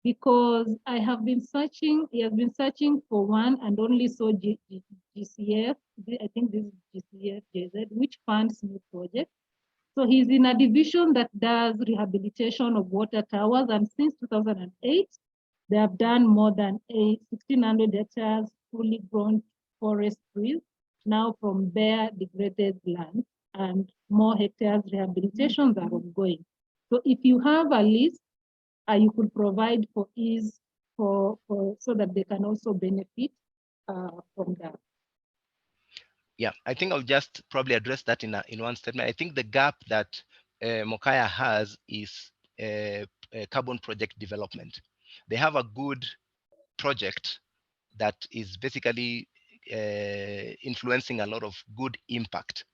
Because I have been searching, he has been searching for one and only saw GCF, I think this is GCF JZ, which funds new projects. So he's in a division that does rehabilitation of water towers, and since 2008, they have done more than 1,600 hectares fully grown forest trees, now from bare degraded land, and more hectares rehabilitations are ongoing. So if you have a list, you could provide for ease so that they can also benefit from that. Yeah, I think I'll just probably address that in one statement. I think the gap that Mokaya has is carbon project development. They have a good project that is basically influencing a lot of good impact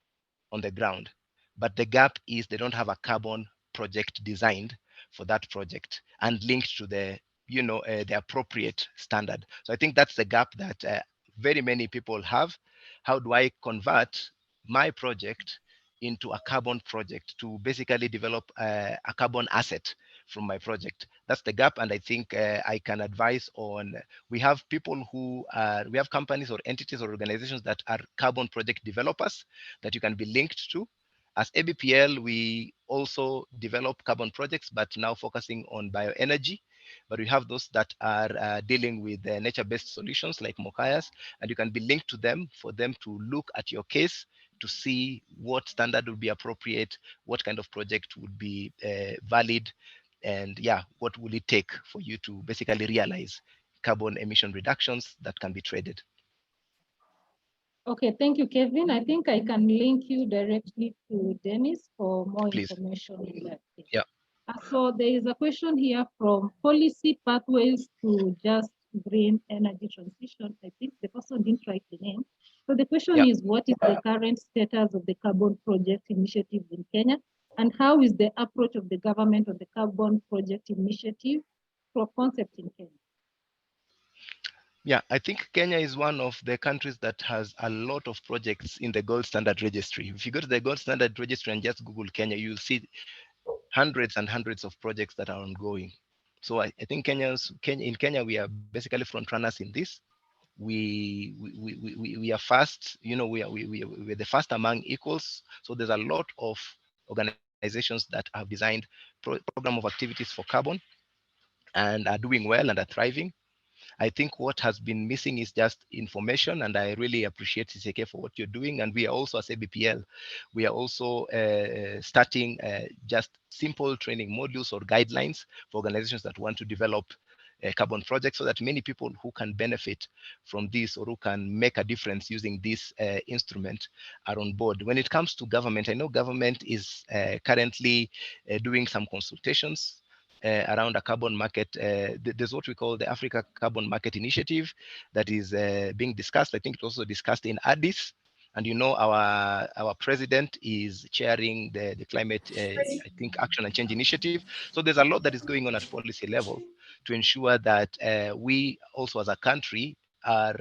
on the ground. But the gap is they don't have a carbon project designed for that project and linked to the the appropriate standard. So I think that's the gap that very many people have. How do I convert my project into a carbon project to basically develop a carbon asset from my project? That's the gap. And I think I can advise on, we have people who we have companies or entities or organizations that are carbon project developers that you can be linked to. As ABPL, we also develop carbon projects, but now focusing on bioenergy. But we have those that are dealing with nature-based solutions like Mokayas, and you can be linked to them for them to look at your case to see what standard would be appropriate, what kind of project would be valid, and yeah, what will it take for you to basically realize carbon emission reductions that can be traded. Okay, thank you, Kevin. I think I can link you directly to Dennis for more Please. information on that. Yeah. So there is a question here from Policy Pathways to Just Green Energy Transition. I think the person didn't write the name. So the question is, what is the current status of the carbon project initiatives in Kenya? And how is the approach of the government on the carbon project initiative for concept in Kenya? Yeah, I think Kenya is one of the countries that has a lot of projects in the gold standard registry. If you go to the gold standard registry and just Google Kenya, you'll see hundreds and hundreds of projects that are ongoing. So I think in Kenya, we are basically front runners in this. We are fast, we're the first among equals. So there's a lot of organizations that have designed program of activities for carbon and are doing well and are thriving. I think what has been missing is just information, and I really appreciate CCK for what you're doing. And we are also, as ABPL, we are also starting just simple training modules or guidelines for organizations that want to develop carbon projects, so that many people who can benefit from this or who can make a difference using this instrument are on board. When it comes to government, I know government is currently doing some consultations around a carbon market. There's what we call the Africa Carbon Market Initiative that is being discussed. I think it's also discussed in Addis. And our president is chairing the climate, I think, action and change initiative. So there's a lot that is going on at policy level to ensure that we also as a country are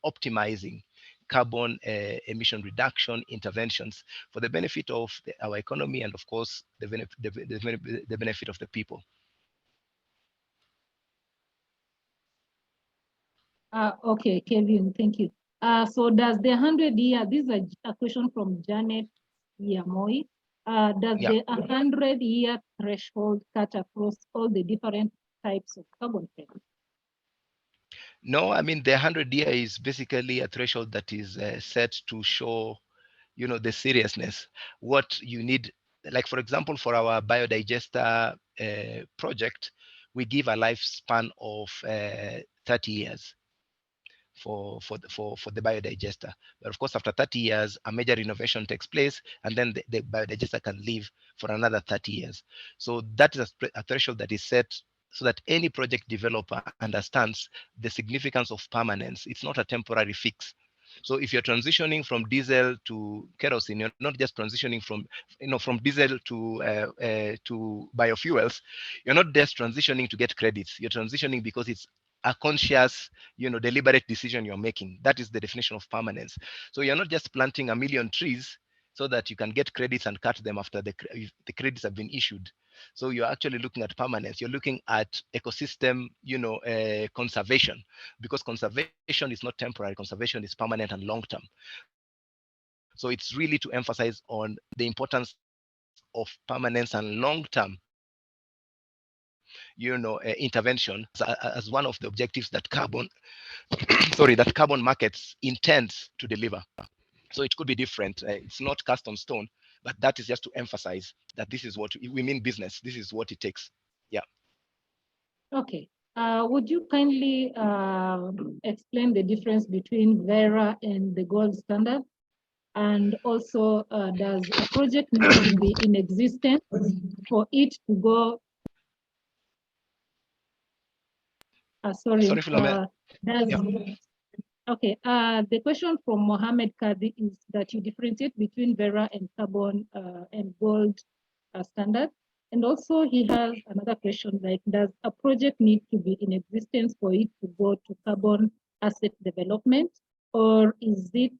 optimizing carbon emission reduction interventions for the benefit of our economy and, of course, the benefit of the people. Okay, Kevin, thank you. So does the 100-year, this is a question from Janet Yamoi. Does the 100-year threshold cut across all the different types of carbon credits? No, I mean, the 100-year is basically a threshold that is set to show, the seriousness, what you need. Like, for example, for our biodigester project, we give a lifespan of 30 years for the biodigester. But of course, after 30 years, a major innovation takes place, and then the biodigester can live for another 30 years. So that is a threshold that is set so that any project developer understands the significance of permanence. It's not a temporary fix. So if you're transitioning from diesel to kerosene, you're not just transitioning from diesel to biofuels. You're not just transitioning to get credits. You're transitioning because it's a conscious, deliberate decision you're making. That is the definition of permanence. So you're not just planting 1 million trees so that you can get credits and cut them after the credits have been issued. So you're actually looking at permanence. You're looking at ecosystem, conservation, because conservation is not temporary. Conservation is permanent and long-term. So it's really to emphasize on the importance of permanence and long-term, intervention as one of the objectives that carbon, that carbon markets intends to deliver. So it could be different. It's not cast on stone, but that is just to emphasize that this is what we mean business. This is what it takes. Yeah. Okay. Would you kindly explain the difference between Verra and the gold standard? And also, does a project need to be in existence for it to go? Sorry, okay. The question from Mohammed Kadi is that you differentiate between Verra and carbon and gold standard. And also he has another question like, does a project need to be in existence for it to go to carbon asset development? Or is it,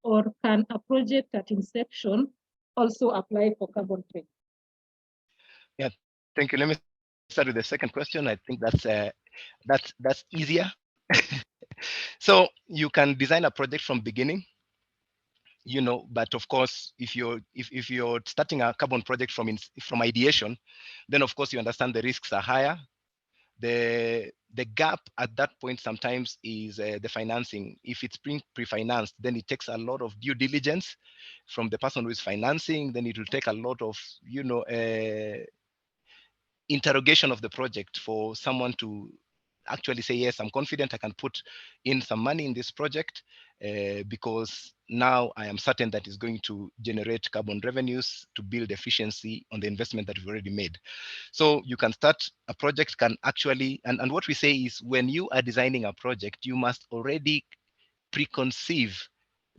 or can a project at inception also apply for carbon credit? Yeah, thank you. Let me start with the second question. I think that's easier. So you can design a project from beginning, but of course, if you're starting a carbon project from ideation, then of course you understand the risks are higher. The gap at that point sometimes is the financing. If it's pre-financed, then it takes a lot of due diligence from the person who is financing. Then it will take a lot of interrogation of the project for someone to actually say, yes, I'm confident I can put in some money in this project because now I am certain that it's going to generate carbon revenues to build efficiency on the investment that we've already made. So you can start a project, can actually, and what we say is when you are designing a project, you must already preconceive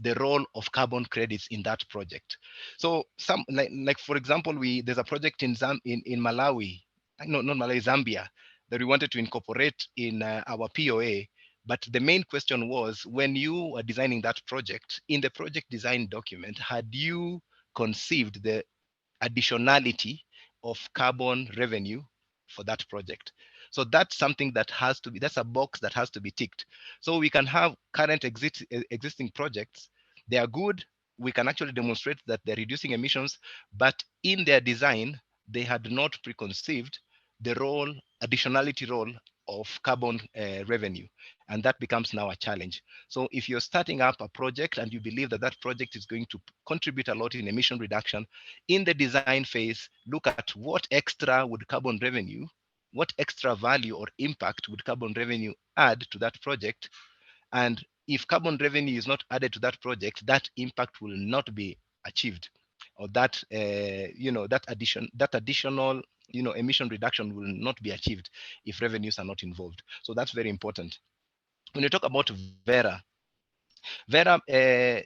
the role of carbon credits in that project. So some like for example, there's a project in Malawi, no, not Malawi, Zambia, that we wanted to incorporate in our POA. But the main question was, when you were designing that project, in the project design document, had you conceived the additionality of carbon revenue for that project? So that's something that has to be, that's a box that has to be ticked. So we can have current existing projects. They are good. We can actually demonstrate that they're reducing emissions, but in their design, they had not preconceived the role, additionality role of carbon revenue. And that becomes now a challenge. So if you're starting up a project and you believe that that project is going to contribute a lot in emission reduction, in the design phase, look at what extra would carbon revenue, what extra value or impact would carbon revenue add to that project. And if carbon revenue is not added to that project, that impact will not be achieved, or that that additional emission reduction will not be achieved if revenues are not involved. So that's very important. When you talk about Verra, the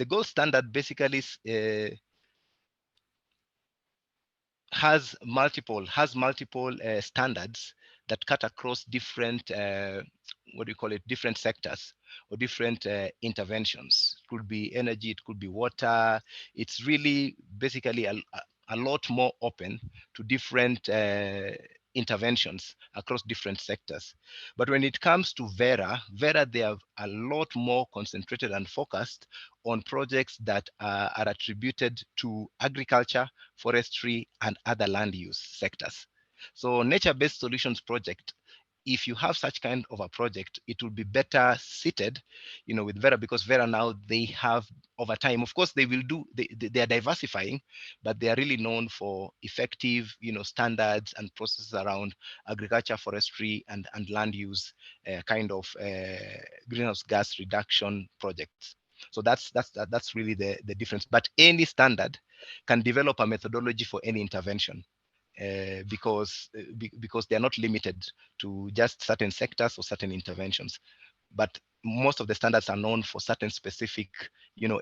gold standard basically has multiple standards that cut across different different sectors or different interventions. It could be energy, it could be water. It's really basically a lot more open to different interventions across different sectors. But when it comes to Verra, they have a lot more concentrated and focused on projects that are attributed to agriculture, forestry, and other land use sectors. So nature-based solutions project, if you have such kind of a project, it will be better seated, with Verra, because Verra now, they have over time, of course, they are diversifying, but they are really known for effective, standards and processes around agriculture, forestry, and land use kind of greenhouse gas reduction projects. So that's really the difference. But any standard can develop a methodology for any intervention. Because they are not limited to just certain sectors or certain interventions, but most of the standards are known for certain specific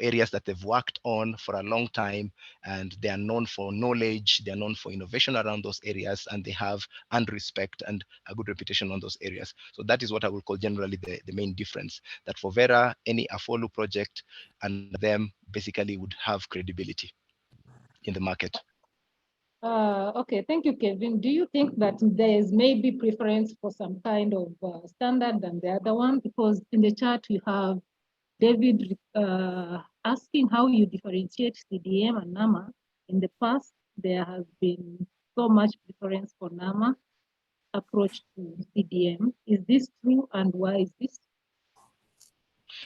areas that they've worked on for a long time, and they are known for knowledge, they are known for innovation around those areas, and they have and respect and a good reputation on those areas. So that is what I will call generally the main difference, that for Verra, any Afolu project and them basically would have credibility in the market. Okay, thank you, Kevin. Do you think that there is maybe preference for some kind of standard than the other one? Because in the chat you have David asking how you differentiate CDM and NAMA. In the past, there has been so much preference for NAMA approach to CDM. Is this true, and why is this?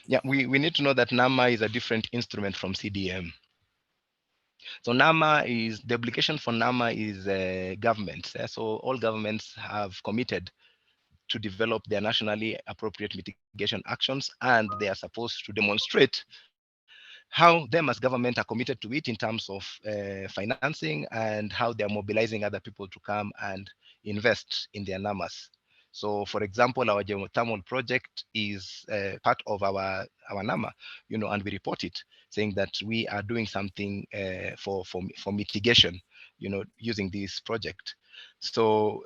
Yeah, we need to know that NAMA is a different instrument from CDM. So NAMA is, the obligation for NAMA is governments. So all governments have committed to develop their nationally appropriate mitigation actions, and they are supposed to demonstrate how them as government are committed to it in terms of financing, and how they are mobilizing other people to come and invest in their NAMAs. So, for example, our geothermal project is part of our NAMA, and we report it, saying that we are doing something for mitigation using this project. So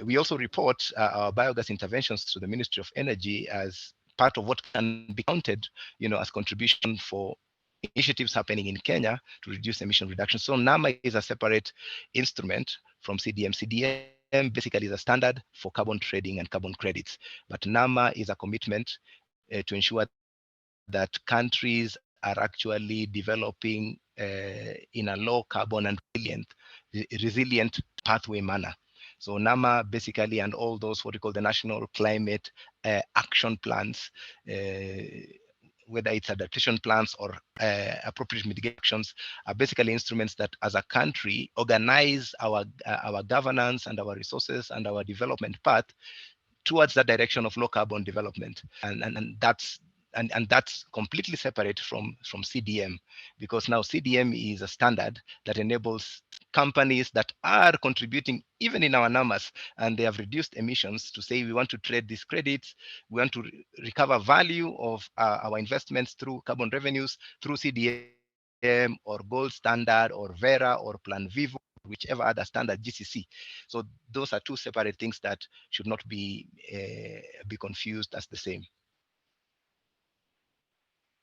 we also report our biogas interventions to the Ministry of Energy as part of what can be counted, as contribution for initiatives happening in Kenya to reduce emission reduction. So NAMA is a separate instrument from CDM. CDM basically is a standard for carbon trading and carbon credits, but NAMA is a commitment to ensure that countries are actually developing in a low carbon and resilient pathway manner. So NAMA basically, and all those what we call the national climate action plans, whether it's adaptation plans or appropriate mitigation actions, are basically instruments that as a country organize our governance and our resources and our development path towards that direction of low carbon development. And that's completely separate from CDM, because now CDM is a standard that enables companies that are contributing even in our numbers and they have reduced emissions to say we want to trade these credits, we want to recover value of our investments through carbon revenues through CDM or Gold Standard or Vera or Plan Vivo, whichever other standard, GCC. So those are two separate things that should not be confused as the same.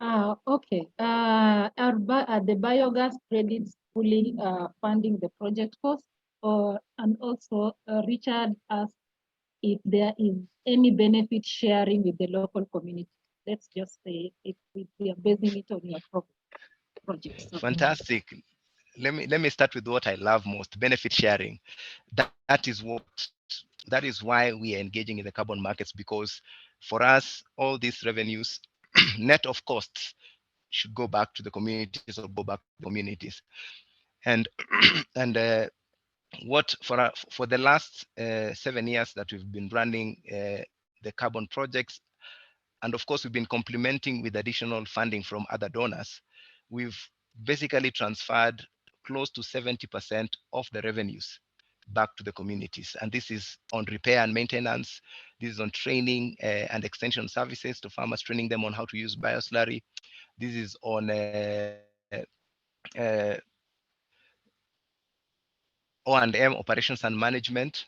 Okay. Are the biogas credits fully funding the project cost? And also, Richard asked if there is any benefit sharing with the local community. Let's just say if we are basing it on your project. So. Fantastic. Let me start with what I love most: benefit sharing. That is why we are engaging in the carbon markets, because for us, all these revenues, net of costs, should go back to the communities or go back to communities. And what for the last 7 years that we've been running the carbon projects, and of course we've been complementing with additional funding from other donors, we've basically transferred close to 70% of the revenues back to the communities. And this is on repair and maintenance. This is on training and extension services to farmers, training them on how to use bioslurry. This is on O&M, operations and management.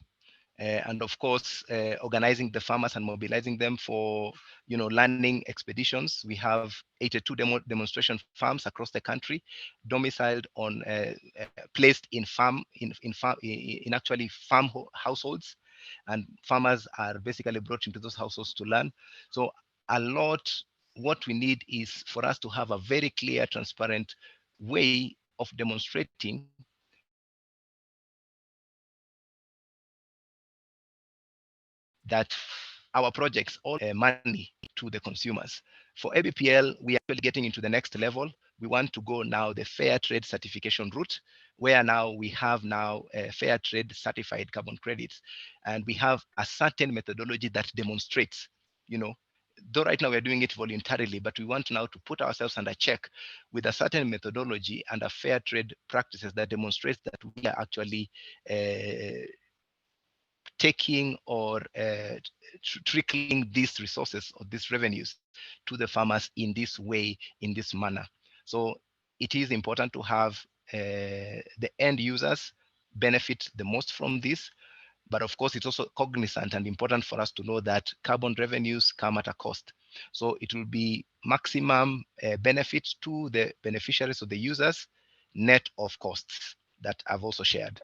And of course, organizing the farmers and mobilizing them for, learning expeditions. We have 82 demonstration farms across the country, domiciled on, placed in actually farm households, and farmers are basically brought into those households to learn. So what we need is for us to have a very clear, transparent way of demonstrating that our projects all money to the consumers. For ABPL, we are actually getting into the next level. We want to go now the fair trade certification route, where now we have fair trade certified carbon credits, and we have a certain methodology that demonstrates, though right now we're doing it voluntarily, but we want now to put ourselves under check with a certain methodology and a fair trade practices that demonstrates that we are actually taking or trickling these resources or these revenues to the farmers in this way, in this manner. So it is important to have the end users benefit the most from this. But of course, it's also cognizant and important for us to know that carbon revenues come at a cost. So it will be maximum benefit to the beneficiaries or the users, net of costs that I've also shared.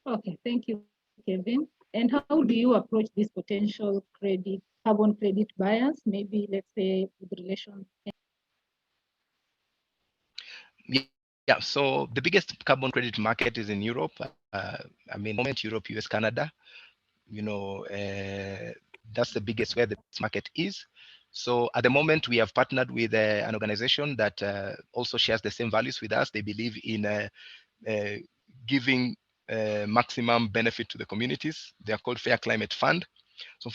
Okay, thank you, Kevin. And how do you approach these potential carbon credit buyers? Maybe let's say with relation. Yeah, so the biggest carbon credit market is in Europe. Moment, Europe, US, Canada. That's the biggest where the market is. So at the moment, we have partnered with an organization that also shares the same values with us. They believe in giving maximum benefit to the communities. They are called Fair Climate Fund. So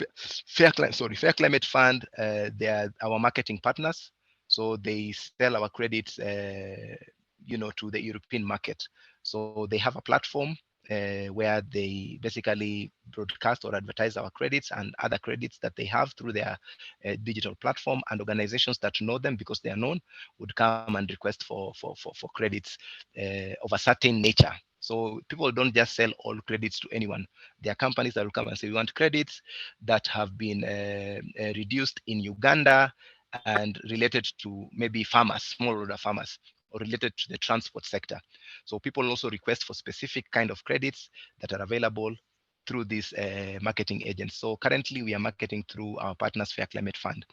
Fair Climate Fund, they are our marketing partners. So they sell our credits, to the European market. So they have a platform where they basically broadcast or advertise our credits and other credits that they have through their digital platform, and organizations that know them because they are known would come and request for credits of a certain nature. So people don't just sell all credits to anyone. There are companies that will come and say, we want credits that have been reduced in Uganda and related to maybe farmers, smallholder farmers, or related to the transport sector. So people also request for specific kind of credits that are available through these marketing agents. So currently we are marketing through our Partners Fair Climate Fund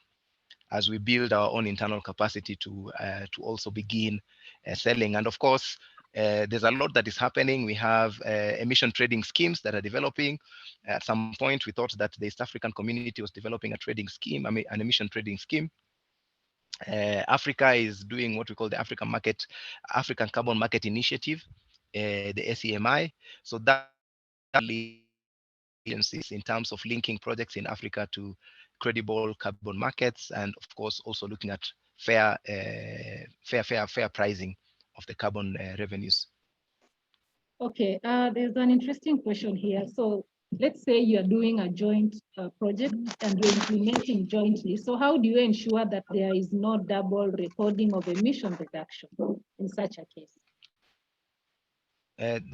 as we build our own internal capacity to also begin selling. And of course, there's a lot that is happening. We have emission trading schemes that are developing. At some point, we thought that the East African community was developing a trading scheme, I mean, an emission trading scheme. Africa is doing what we call the African Carbon Market Initiative, the ACMI. So that agencies in terms of linking projects in Africa to credible carbon markets, and of course also looking at fair pricing of the carbon revenues. Okay, there's an interesting question here. So let's say you're doing a joint project and you're implementing jointly. So how do you ensure that there is no double recording of emission reduction in such a case?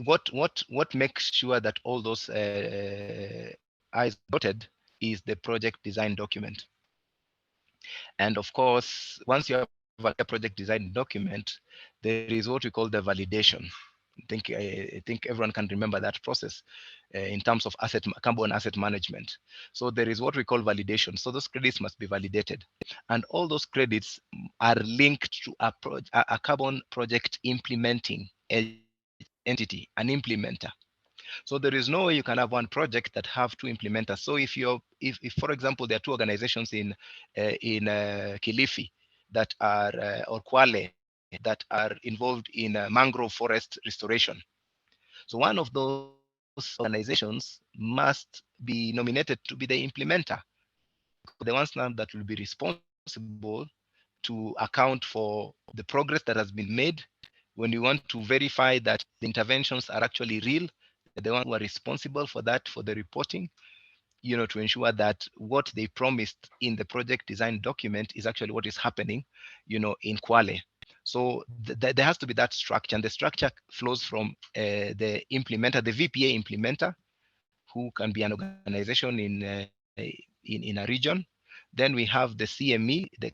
What makes sure that all those I's dotted is the project design document. And of course, once you have a project design document, there is what we call the validation. I think everyone can remember that process in terms of carbon asset management. So there is what we call validation. So those credits must be validated, and all those credits are linked to a carbon project implementing entity, an implementer. So there is no way you can have one project that have two implementers. So if for example, there are two organizations in Kilifi that are or Kwale that are involved in mangrove forest restoration. So one of those organizations must be nominated to be the implementer, the ones now that will be responsible to account for the progress that has been made. When you want to verify that the interventions are actually real, the ones who are responsible for that, for the reporting, to ensure that what they promised in the project design document is actually what is happening, in Kwale. So there has to be that structure, and the structure flows from the implementer, the VPA implementer, who can be an organization in a region. Then we have the CME, the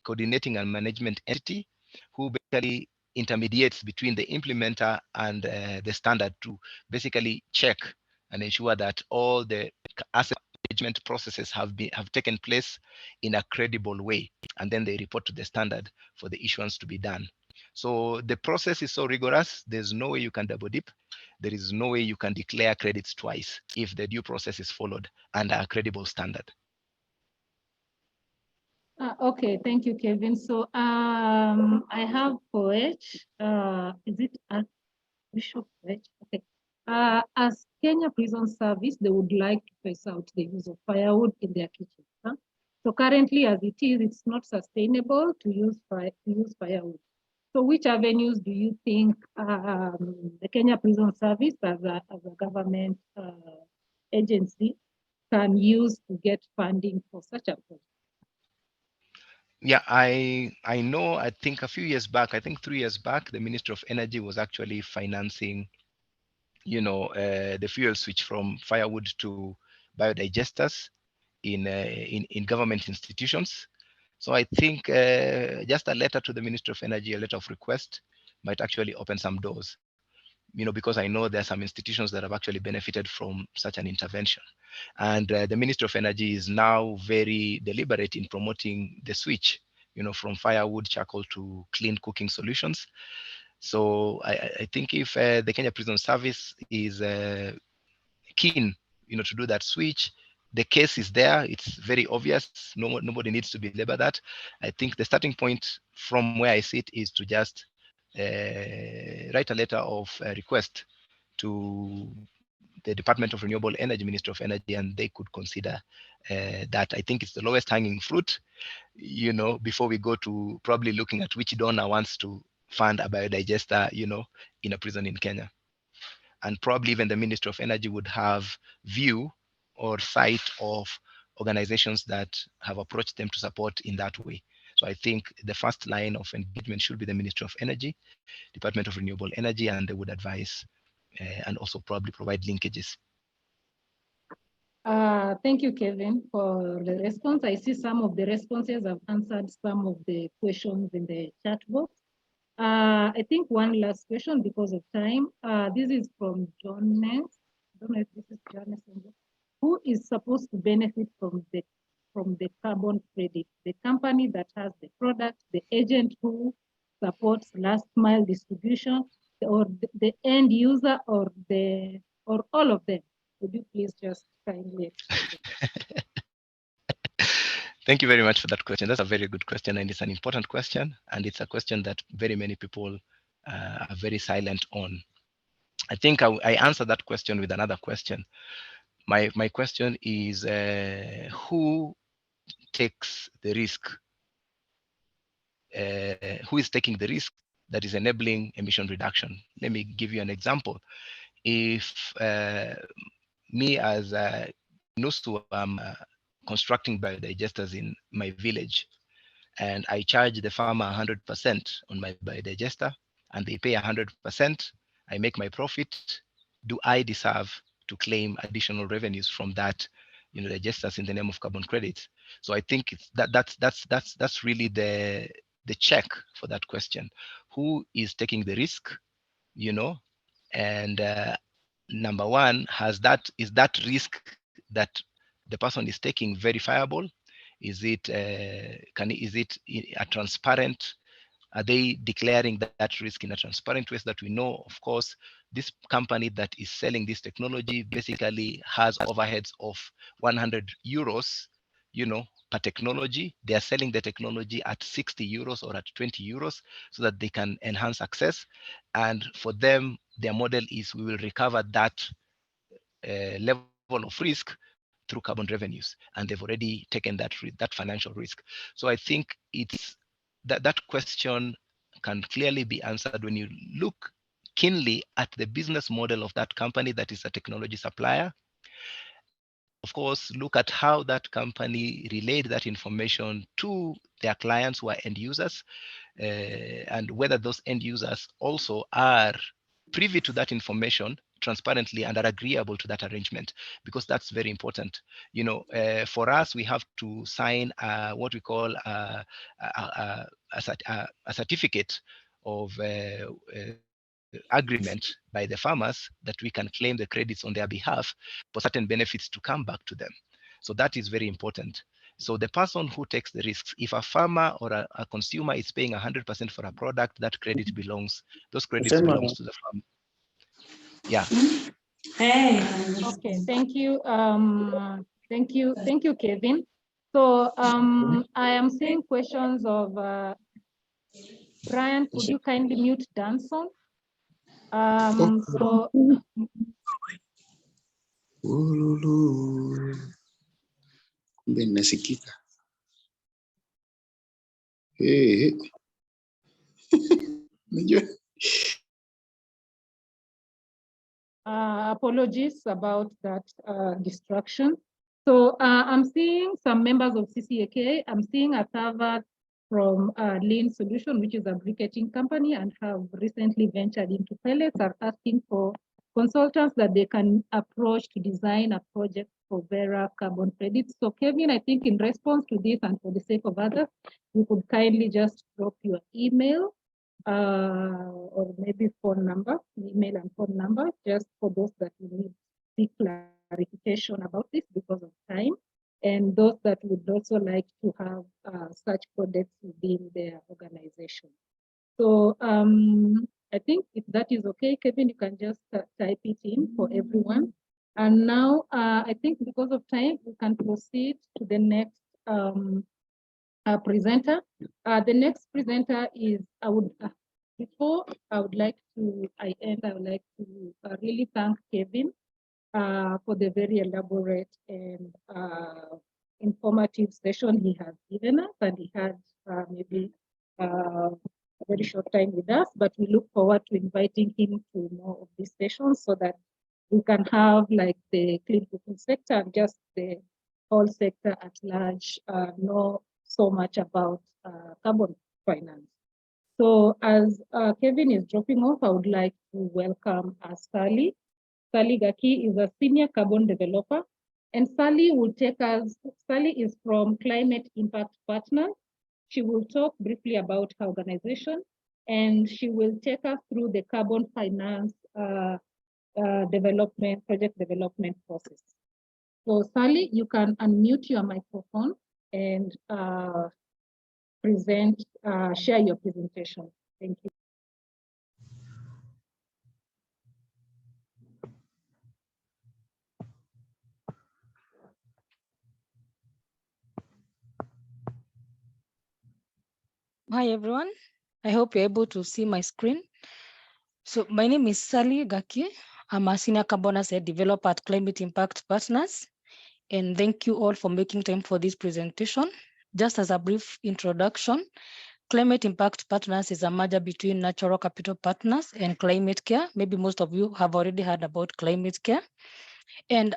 coordinating and management entity, who basically intermediates between the implementer and the standard to basically check and ensure that all the asset management processes have taken place in a credible way, and then they report to the standard for the issuance to be done. So the process is so rigorous, there's no way you can double dip. There is no way you can declare credits twice if the due process is followed under a credible standard. Okay, thank you, Kevin. So I have Poet. Is it Bishop Poet? Okay. As Kenya Prison Service, they would like to phase out the use of firewood in their kitchens. Huh? So currently, as it is, it's not sustainable to use firewood. So which avenues do you think the Kenya Prison Service, as a government agency, can use to get funding for such a project? Yeah, I know, I think a few years back, I think 3 years back, the Ministry of Energy was actually financing, the fuel switch from firewood to biodigesters in government institutions. So I think just a letter to the Ministry of Energy, a letter of request, might actually open some doors, because I know there are some institutions that have actually benefited from such an intervention. And the Ministry of Energy is now very deliberate in promoting the switch, from firewood, charcoal to clean cooking solutions. So I think if the Kenya Prison Service is keen, to do that switch, the case is there. It's very obvious. Nobody needs to belabor that. I think the starting point from where I sit is to just write a letter of request to the Department of Renewable Energy, Ministry of Energy, and they could consider that. I think it's the lowest hanging fruit, before we go to probably looking at which donor wants to fund a biodigester, in a prison in Kenya. And probably even the Ministry of Energy would have view or sight of organizations that have approached them to support in that way. So I think the first line of engagement should be the Ministry of Energy, Department of Renewable Energy, and they would advise and also probably provide linkages. Thank you, Kevin, for the response. I see some of the responses have answered some of the questions in the chat box. I think one last question because of time. This is from John Ness. I don't know if this is John Ness. Who is supposed to benefit from the carbon credit? The company that has the product, the agent who supports last mile distribution, or the end user, or all of them? Would you please just kindly explain? Thank you very much for that question. That's a very good question, and it's an important question, and it's a question that very many people are very silent on. I think I answered that question with another question. My question is, who takes the risk? Who is taking the risk that is enabling emission reduction? Let me give you an example. If me as Nusu, I'm constructing biodigesters in my village, and I charge the farmer 100% on my biodigester, and they pay 100%, I make my profit. Do I deserve to claim additional revenues from that, digesters in the name of carbon credits? So I think that's really the check for that question. Who is taking the risk? And number one, is that risk that the person is taking verifiable? Is it a transparent? Are they declaring that risk in a transparent way so that we know, of course, this company that is selling this technology basically has overheads of 100 euros, per technology. They are selling the technology at 60 euros or at 20 euros so that they can enhance access. And for them, their model is we will recover that level of risk through carbon revenues, and they've already taken that financial risk. So I think it's that question can clearly be answered when you look keenly at the business model of that company that is a technology supplier. Of course, look at how that company relayed that information to their clients who are end users, and whether those end users also are privy to that information transparently and are agreeable to that arrangement, because that's very important. For us, we have to sign what we call a certificate of agreement by the farmers that we can claim the credits on their behalf for certain benefits to come back to them. So that is very important. So the person who takes the risks, if a farmer or a consumer is paying 100% for a product, that credit belongs, those credits belongs to the farmer. Yeah. Hey. Okay, thank you. Thank you, Kevin. So I am seeing questions of Brian. Could you kindly mute Danson? So kumbe nasikika. Hey. Apologies about that distraction. So I'm seeing some members of CCAK. I'm seeing Atava from Lean Solution, which is a briquetting company and have recently ventured into pellets, are asking for consultants that they can approach to design a project for Verra carbon credits. So Kevin, I think in response to this and for the sake of others, you could kindly just drop your email or maybe phone number, email and phone number, just for those that need the clarification about this because of time, and those that would also like to have such products within their organization. So I think if that is okay, Kevin, you can just type it in for everyone. And now I think because of time, we can proceed to the next presenter. The next presenter is, before I would like to really thank Kevin for the very elaborate and informative session he has given us, and he had maybe a very short time with us, but we look forward to inviting him to more of these sessions so that we can have like the clean cooking sector and just the whole sector at large know so much about carbon finance. So as Kevin is dropping off, I would like to welcome Sally. Sally Gaki is a senior carbon developer, and Sally will take us, Sally is from Climate Impact Partners. She will talk briefly about her organization, and she will take us through the carbon finance project development process. So Sally, you can unmute your microphone and share your presentation. Thank you. Hi, everyone. I hope you're able to see my screen. So my name is Sally Gaki. I'm a senior carbon asset developer at Climate Impact Partners. And thank you all for making time for this presentation. Just as a brief introduction, Climate Impact Partners is a merger between Natural Capital Partners and Climate Care. Maybe most of you have already heard about Climate Care. And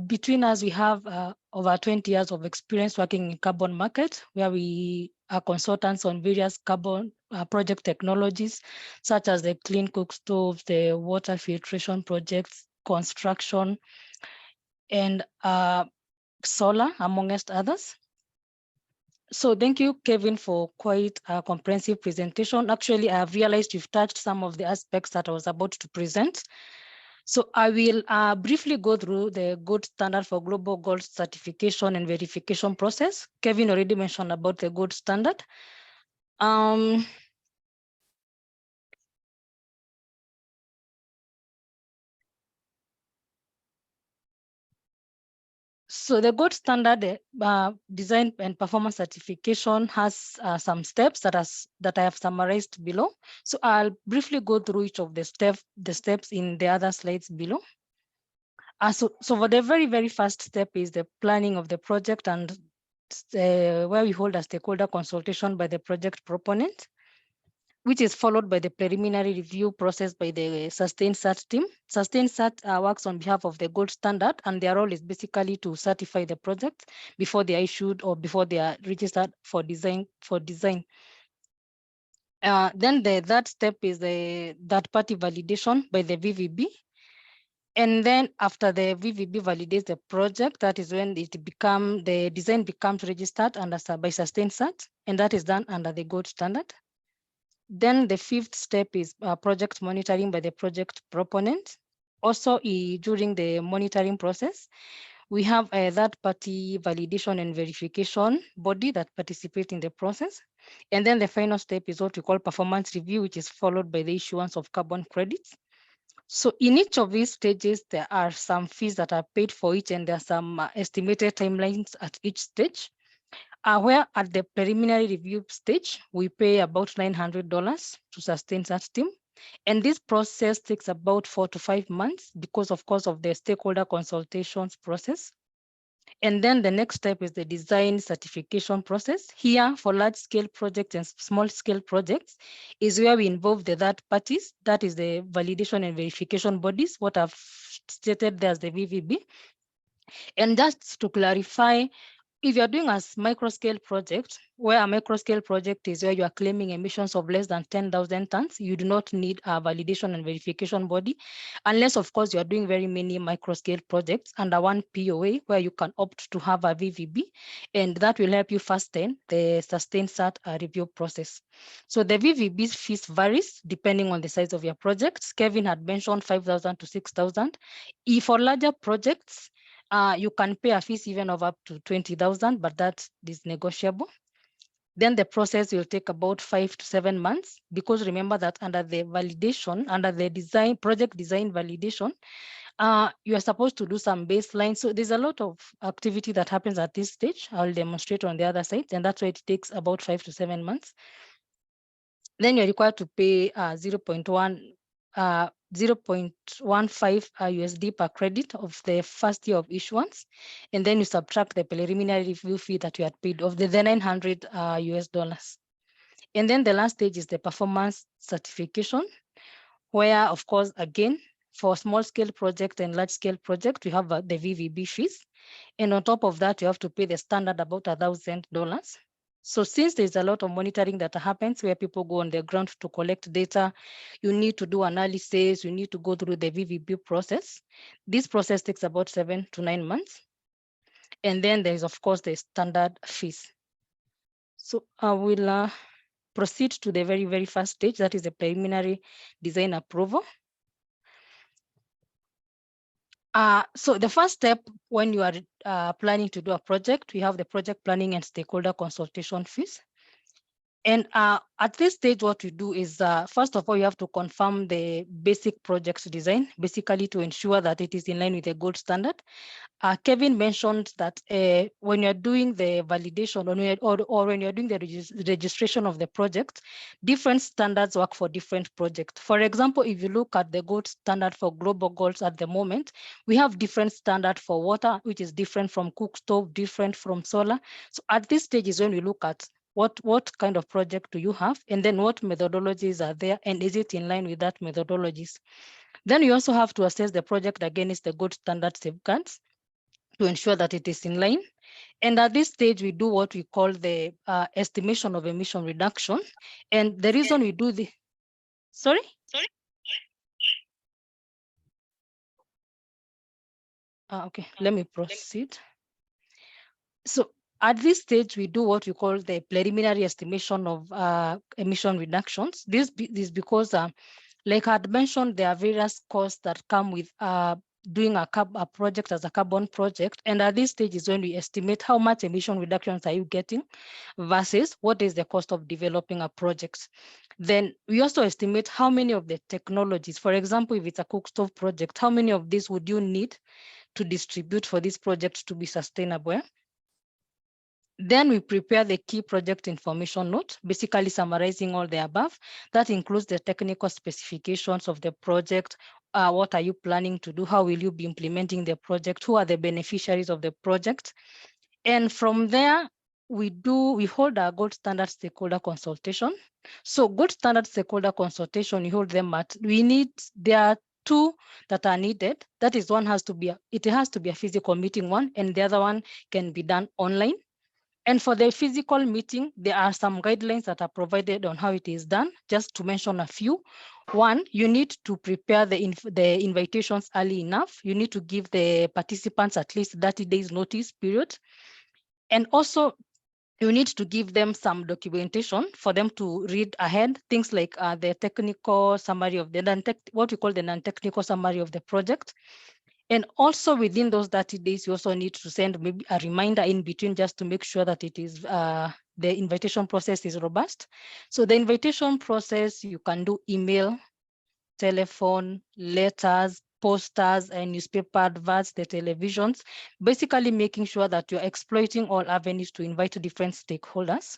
between us, we have over 20 years of experience working in carbon market, where we are consultants on various carbon project technologies, such as the clean cook stoves, the water filtration projects, construction, and solar, amongst others. So thank you, Kevin, for quite a comprehensive presentation. Actually, I have realized you've touched some of the aspects that I was about to present. So I will briefly go through the gold standard for global gold certification and verification process. Kevin already mentioned about the gold standard. So the gold standard design and performance certification has some steps that I have summarized below. So I'll briefly go through each of the steps in the other slides below. So for the very first step is the planning of the project, and where we hold a stakeholder consultation by the project proponent, which is followed by the preliminary review process by the SustainSat team. SustainSat works on behalf of the gold standard, and their role is basically to certify the projects before they are issued or before they are registered for design. Then the third step is the third-party validation by the VVB. And then after the VVB validates the project, that is when the design becomes registered by SustainSat, and that is done under the gold standard. Then the fifth step is project monitoring by the project proponent. Also, during the monitoring process, we have a third-party validation and verification body that participate in the process. And then the final step is what we call performance review, which is followed by the issuance of carbon credits. So in each of these stages, there are some fees that are paid for each, and there are some estimated timelines at each stage. Where at the preliminary review stage, we pay about $900 to SustainSat team. And this process takes about 4 to 5 months because, of course, of the stakeholder consultations process. And then the next step is the design certification process. Here, for large-scale projects and small-scale projects, is where we involve the third parties. That is the validation and verification bodies, what I've stated there as the VVB. And just to clarify, if you're doing a micro-scale project, where a micro-scale project is where you are claiming emissions of less than 10,000 tons, you do not need a validation and verification body, unless, of course, you are doing very many micro-scale projects under one POA, where you can opt to have a VVB, and that will help you fasten the SustainSat review process. So the VVB fees varies depending on the size of your projects. Kevin had mentioned 5,000 to 6,000. If for larger projects, you can pay a fees even of up to 20,000, but that is negotiable. Then the process will take about 5 to 7 months, because remember that under the validation, under the project design validation, you are supposed to do some baseline. So there's a lot of activity that happens at this stage. I'll demonstrate on the other side, and that's why it takes about 5 to 7 months. Then you're required to pay 0.15 USD per credit of the first year of issuance, and then you subtract the preliminary review fee that you had paid of the $900 US. And then the last stage is the performance certification, where, of course, again, for small scale project and large scale project, we have the VVB fees, and on top of that, you have to pay the standard about $1,000. So since there's a lot of monitoring that happens where people go on the ground to collect data, you need to do analysis, you need to go through the VVB process. This process takes about 7 to 9 months. And then there's, of course, the standard fees. So I will proceed to the very, very first stage, that is the preliminary design approval. So the first step when you are planning to do a project, we have the project planning and stakeholder consultation phase. And at this stage, what we do is, first of all, you have to confirm the basic project design, basically to ensure that it is in line with the gold standard. Kevin mentioned that when you're doing the validation or when you're doing the registration of the project, different standards work for different projects. For example, if you look at the gold standard for global goals at the moment, we have different standard for water, which is different from cook stove, different from solar. So at this stage is when we look at what kind of project do you have, and then what methodologies are there, and is it in line with that methodologies? Then you also have to assess the project against the gold standard safeguards to ensure that it is in line. And at this stage, we do what we call the estimation of emission reduction. And the reason we do the, sorry? Okay, let me proceed. So at this stage, we do what we call the preliminary estimation of emission reductions. This is because, like I had mentioned, there are various costs that come with doing a project as a carbon project. And at this stage is when we estimate how much emission reductions are you getting versus what is the cost of developing a project. Then we also estimate how many of the technologies, for example, if it's a cook stove project, how many of these would you need to distribute for this project to be sustainable? Then we prepare the key project information note, basically summarizing all the above. That includes the technical specifications of the project. What are you planning to do? How will you be implementing the project? Who are the beneficiaries of the project? And from there, we hold a gold standard stakeholder consultation. So gold standard stakeholder consultation, you hold them there are two that are needed. That is, one has to be, it has to be a physical meeting one, and the other one can be done online. And for the physical meeting, there are some guidelines that are provided on how it is done. Just to mention a few. One, you need to prepare the invitations early enough. You need to give the participants at least 30 days notice period. And also, you need to give them some documentation for them to read ahead, things like the technical summary of what we call the non-technical summary of the project. And also within those 30 days, you also need to send maybe a reminder in between just to make sure that it is the invitation process is robust. So the invitation process, you can do email, telephone, letters, posters, and newspaper adverts, the televisions, basically making sure that you're exploiting all avenues to invite different stakeholders.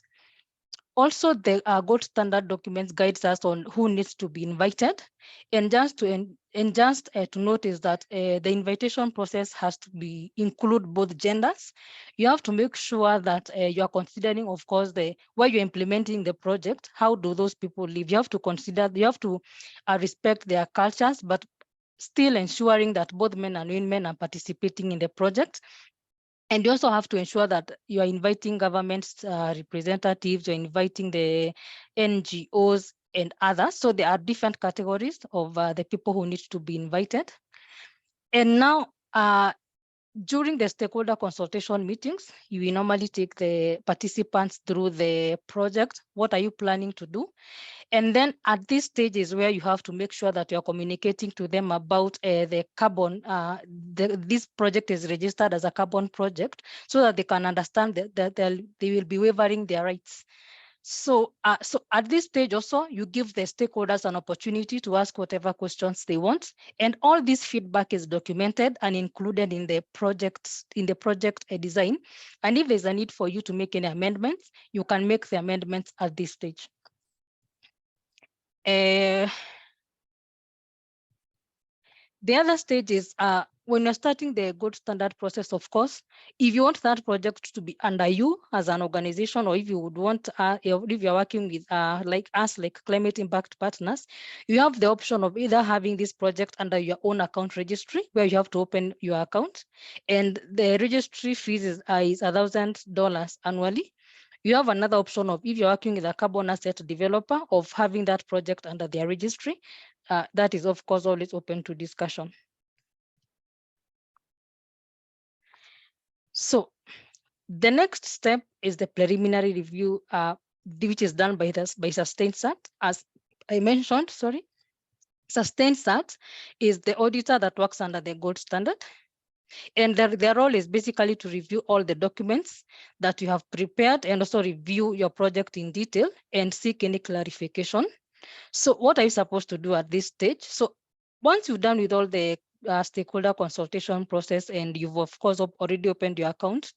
Also, the gold standard documents guides us on who needs to be invited. And just to notice that the invitation process has to include both genders. You have to make sure that you are considering, of course, where you're implementing the project, how do those people live? You have to respect their cultures, but still ensuring that both men and women are participating in the project. And you also have to ensure that you are inviting government representatives, you're inviting the NGOs and others. So there are different categories of the people who need to be invited. And now, during the stakeholder consultation meetings, you will normally take the participants through the project. What are you planning to do? And then at this stage is where you have to make sure that you're communicating to them about the carbon, this project is registered as a carbon project, so that they can understand that they will be waiving their rights. So at this stage also, you give the stakeholders an opportunity to ask whatever questions they want. And all this feedback is documented and included in the project design. And if there's a need for you to make any amendments, you can make the amendments at this stage. The other stage is when you're starting the gold standard process, of course, if you want that project to be under you as an organization, or if you would want, if you're working with like us, like climate impact partners, you have the option of either having this project under your own account registry, where you have to open your account, and the registry fees is $1,000 annually. You have another option of, if you're working with a carbon asset developer, of having that project under their registry. That is, of course, always open to discussion. So the next step is the preliminary review, which is done by SustainSat. As I mentioned, SustainSat is the auditor that works under the gold standard. And their role is basically to review all the documents that you have prepared and also review your project in detail and seek any clarification. So what are you supposed to do at this stage? So once you've done with all the stakeholder consultation process, and you've of course already opened your account,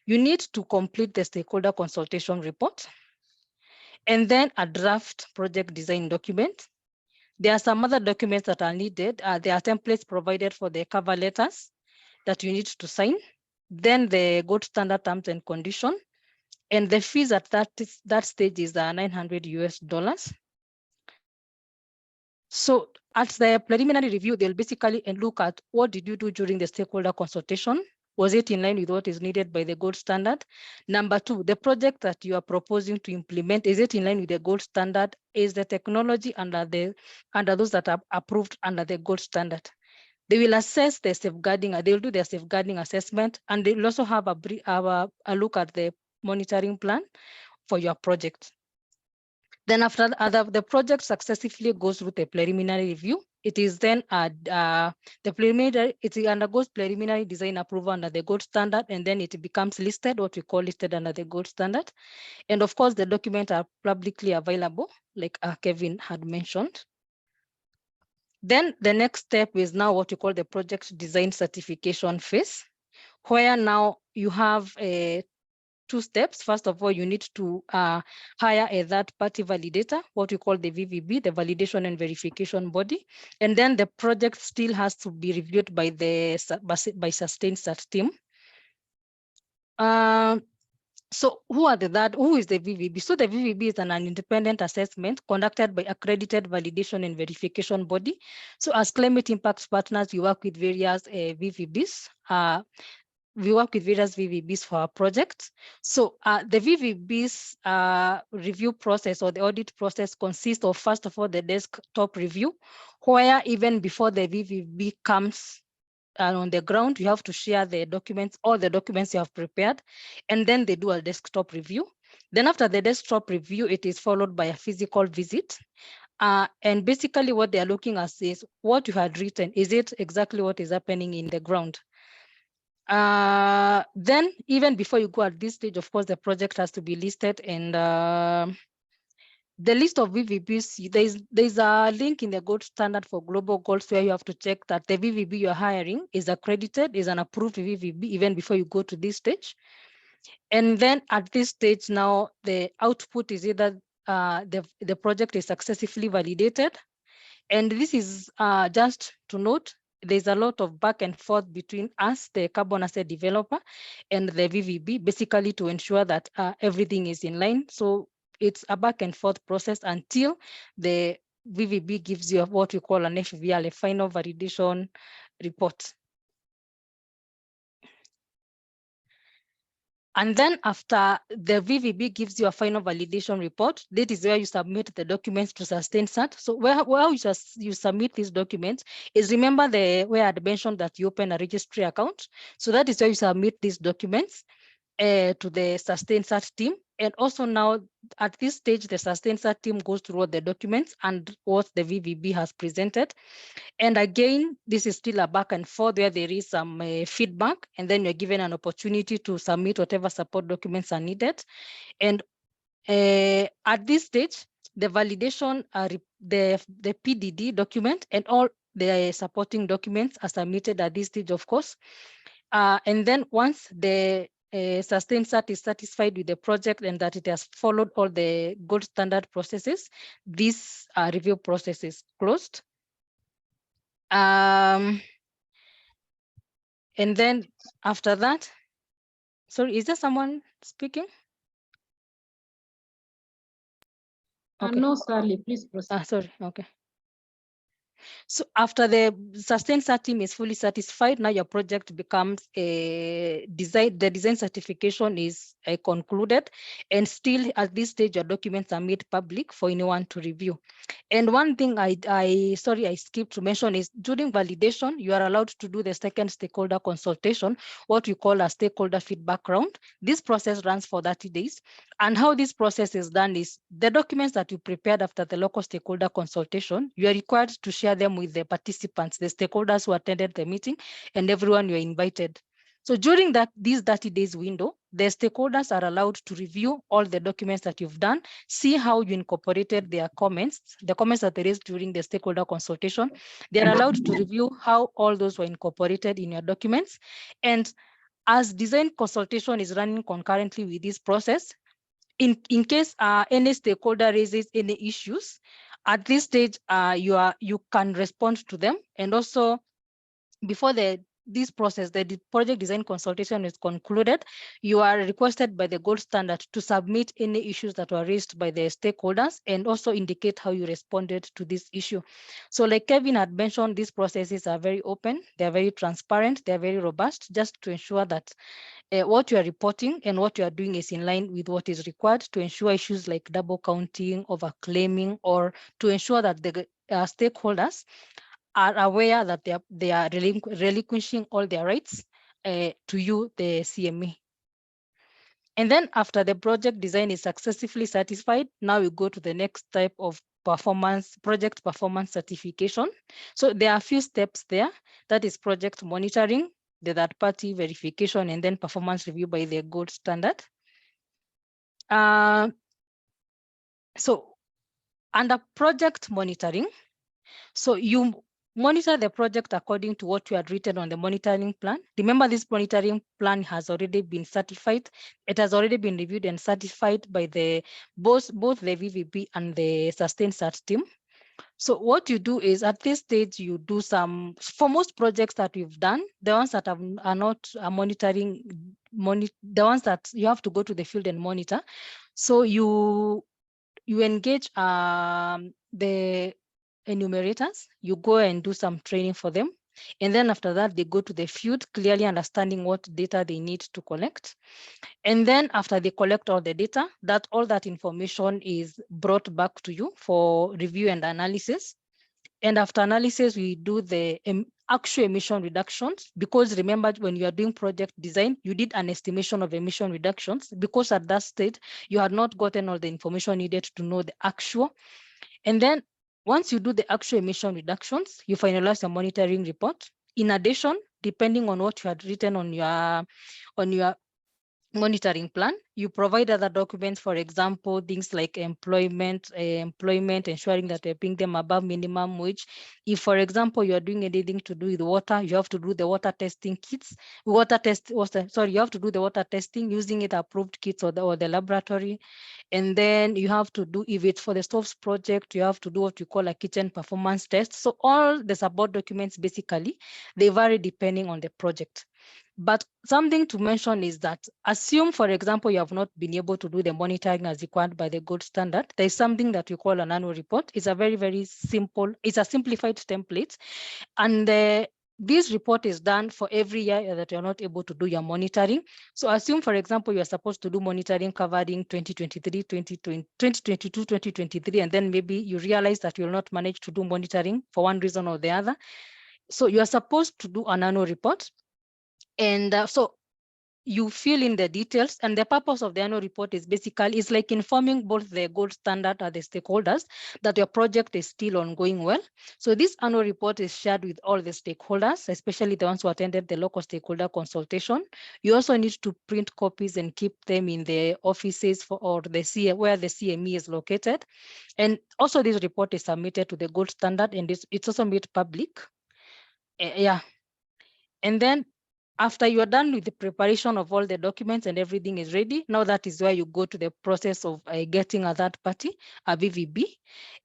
you need to complete the stakeholder consultation report and then a draft project design document. There are some other documents that are needed. There are templates provided for the cover letters that you need to sign, then the gold standard terms and condition, and the fees at that stage is $900 US. So at the preliminary review, they'll basically look at what did you do during the stakeholder consultation? Was it in line with what is needed by the gold standard? Number two, the project that you are proposing to implement, is it in line with the gold standard? Is the technology under those that are approved under the gold standard? They will assess the safeguarding, they will do their safeguarding assessment, and they will also have a look at the monitoring plan for your project. Then after the project successfully goes through the preliminary review, it is then it undergoes preliminary design approval under the gold standard, and then it becomes listed, what we call listed under the gold standard. And of course, the documents are publicly available, like Kevin had mentioned. Then the next step is now what you call the project design certification phase, where now you have two steps. First of all, you need to hire a third-party validator, what we call the VVB, the validation and verification body. And then the project still has to be reviewed by SustainSat team. So who is the VVB? So the VVB is an independent assessment conducted by accredited validation and verification body. So as climate impact partners, we work with various VVBs. We work with various VVBs for our projects. So the VVB's review process or the audit process consists of, first of all, the desktop review, where even before the VVB comes on the ground, you have to share the documents, all the documents you have prepared, and then they do a desktop review. Then after the desktop review, it is followed by a physical visit. And basically what they are looking at is what you had written. Is it exactly what is happening in the ground? Then even before you go at this stage, of course, the project has to be listed, and the list of VVBs, there's a link in the gold standard for global goals where you have to check that the VVB you're hiring is accredited, is an approved VVB even before you go to this stage. And then at this stage now, the output is either the project is successfully validated. And this is just to note, there's a lot of back and forth between us, the carbon asset developer, and the VVB, basically to ensure that everything is in line. So it's a back and forth process until the VVB gives you what we call an FVR, a final validation report. And then after the VVB gives you a final validation report, that is where you submit the documents to SustainSat. So where you submit these documents is, remember where I had mentioned that you open a registry account. So that is where you submit these documents to the SustainSat team. And also now at this stage, the SustainSat team goes through all the documents and what the VVB has presented. And again, this is still a back and forth where there is some feedback, and then you're given an opportunity to submit whatever support documents are needed. And at this stage, the validation, the PDD document and all the supporting documents are submitted at this stage, of course. And then once the SustainSat is satisfied with the project and that it has followed all the gold standard processes, this review process is closed. And then after that, sorry, is there someone speaking? Okay. No, Sally, please proceed. Sorry, okay. So after the sustained cert team is fully satisfied, now your project becomes a design. The design certification is concluded, and still at this stage, your documents are made public for anyone to review. And one thing I skipped to mention is during validation, you are allowed to do the second stakeholder consultation, what we call a stakeholder feedback round. This process runs for 30 days. And how this process is done is the documents that you prepared after the local stakeholder consultation, you are required to share them with the participants, the stakeholders who attended the meeting, and everyone you are invited. So during these 30 days window, the stakeholders are allowed to review all the documents that you've done, see how you incorporated their comments, the comments that they raised during the stakeholder consultation. They're allowed to review how all those were incorporated in your documents. And as design consultation is running concurrently with this process, in case any stakeholder raises any issues, at this stage, you can respond to them. And also, before this process, the project design consultation is concluded, you are requested by the gold standard to submit any issues that were raised by the stakeholders and also indicate how you responded to this issue. So like Kevin had mentioned, these processes are very open, they're very transparent, they're very robust, just to ensure that what you are reporting and what you are doing is in line with what is required to ensure issues like double counting, overclaiming, or to ensure that the stakeholders are aware that they are relinquishing all their rights to you, the CME. And then after the project design is successfully satisfied, now we go to the next type of project performance certification. So there are a few steps there. That is project monitoring, the third-party verification, and then performance review by the gold standard. So under project monitoring, so you monitor the project according to what you had written on the monitoring plan. Remember, this monitoring plan has already been certified. It has already been reviewed and certified by both the VVB and the sustained cert team. So what you do is at this stage, you do for most projects that we've done, the ones that are not monitoring, the ones that you have to go to the field and monitor. So you engage the enumerators, you go and do some training for them. And then after that, they go to the field, clearly understanding what data they need to collect. And then after they collect all the data, all that information is brought back to you for review and analysis. And after analysis, we do the actual emission reductions, because remember, when you are doing project design, you did an estimation of emission reductions, because at that stage, you had not gotten all the information needed to know the actual. And then once you do the actual emission reductions, you finalize your monitoring report. In addition, depending on what you had written on your monitoring plan, you provide other documents, for example, things like employment, ensuring that they bring them above minimum wage. If, for example, you are doing anything to do with water, you have to do the water testing kits, you have to do the water testing using it approved kits or the laboratory. And then you have to do, if it's for the stoves project, you have to do what you call a kitchen performance test. So all the support documents, basically, they vary depending on the project. But something to mention is that assume, for example, you have not been able to do the monitoring as required by the gold standard. There is something that we call an annual report. It's a very, very simple, it's a simplified template. And this report is done for every year that you're not able to do your monitoring. So assume, for example, you're supposed to do monitoring covering 2023, 2022, 2023, and then maybe you realize that you'll not manage to do monitoring for one reason or the other. So you're supposed to do an annual report. And so you fill in the details, and the purpose of the annual report is basically, it's like informing both the gold standard and the stakeholders that your project is still ongoing well. So this annual report is shared with all the stakeholders, especially the ones who attended the local stakeholder consultation. You also need to print copies and keep them in the offices where the CME is located. And also this report is submitted to the gold standard, and it's also made public. And then after you are done with the preparation of all the documents and everything is ready, now that is where you go to the process of getting a third party, a VVB.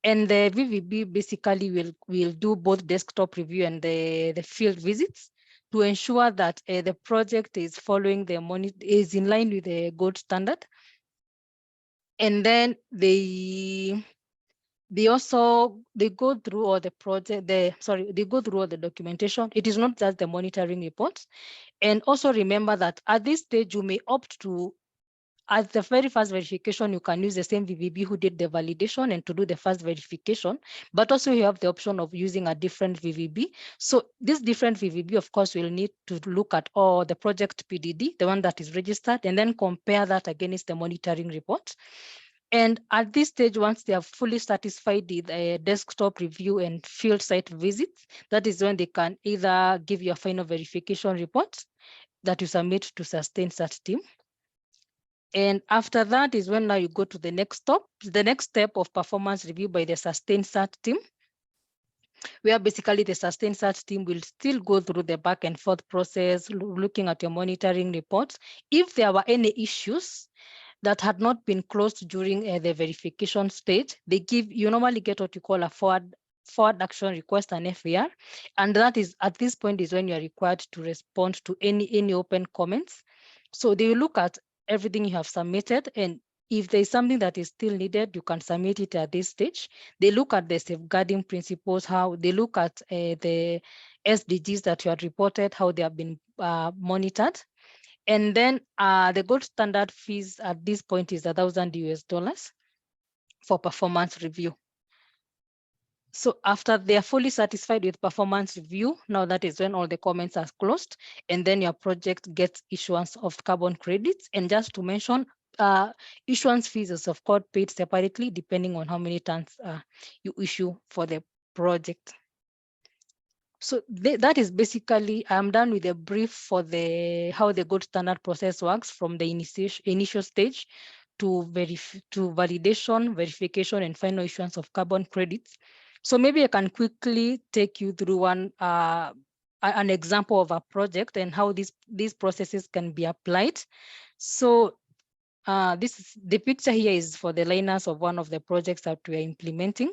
And the VVB basically will do both desktop review and the field visits to ensure that the project is following is in line with the gold standard. And then they they go through all the project, they go through all the documentation. It is not just the monitoring reports. And also remember that at this stage, you may opt to, at the very first verification, you can use the same VVB who did the validation and to do the first verification, but also you have the option of using a different VVB. So this different VVB, of course, will need to look at all the project PDD, the one that is registered, and then compare that against the monitoring report. And at this stage, once they have fully satisfied the desktop review and field site visits, that is when they can either give you a final verification report that you submit to SustainSat team. And after that is when now you go to the next step of performance review by the SustainSat team, where basically the SustainSat team will still go through the back and forth process, looking at your monitoring reports. If there were any issues that had not been closed during the verification stage, you normally get what you call a forward action request, an FAR, and that is at this point is when you are required to respond to any open comments. So they will look at everything you have submitted, and if there is something that is still needed, you can submit it at this stage. They look at the safeguarding principles, how they look at the SDGs that you had reported, how they have been monitored. And then the gold standard fees at this point is $1,000 for performance review. So after they are fully satisfied with performance review, now that is when all the comments are closed, and then your project gets issuance of carbon credits. And just to mention, issuance fees is of course paid separately depending on how many tons you issue for the project. So that is basically, I'm done with a brief for how the gold standard process works from the initial stage to validation, verification, and final issuance of carbon credits. So maybe I can quickly take you through an example of a project and how these processes can be applied. So the picture here is for the liners of one of the projects that we are implementing.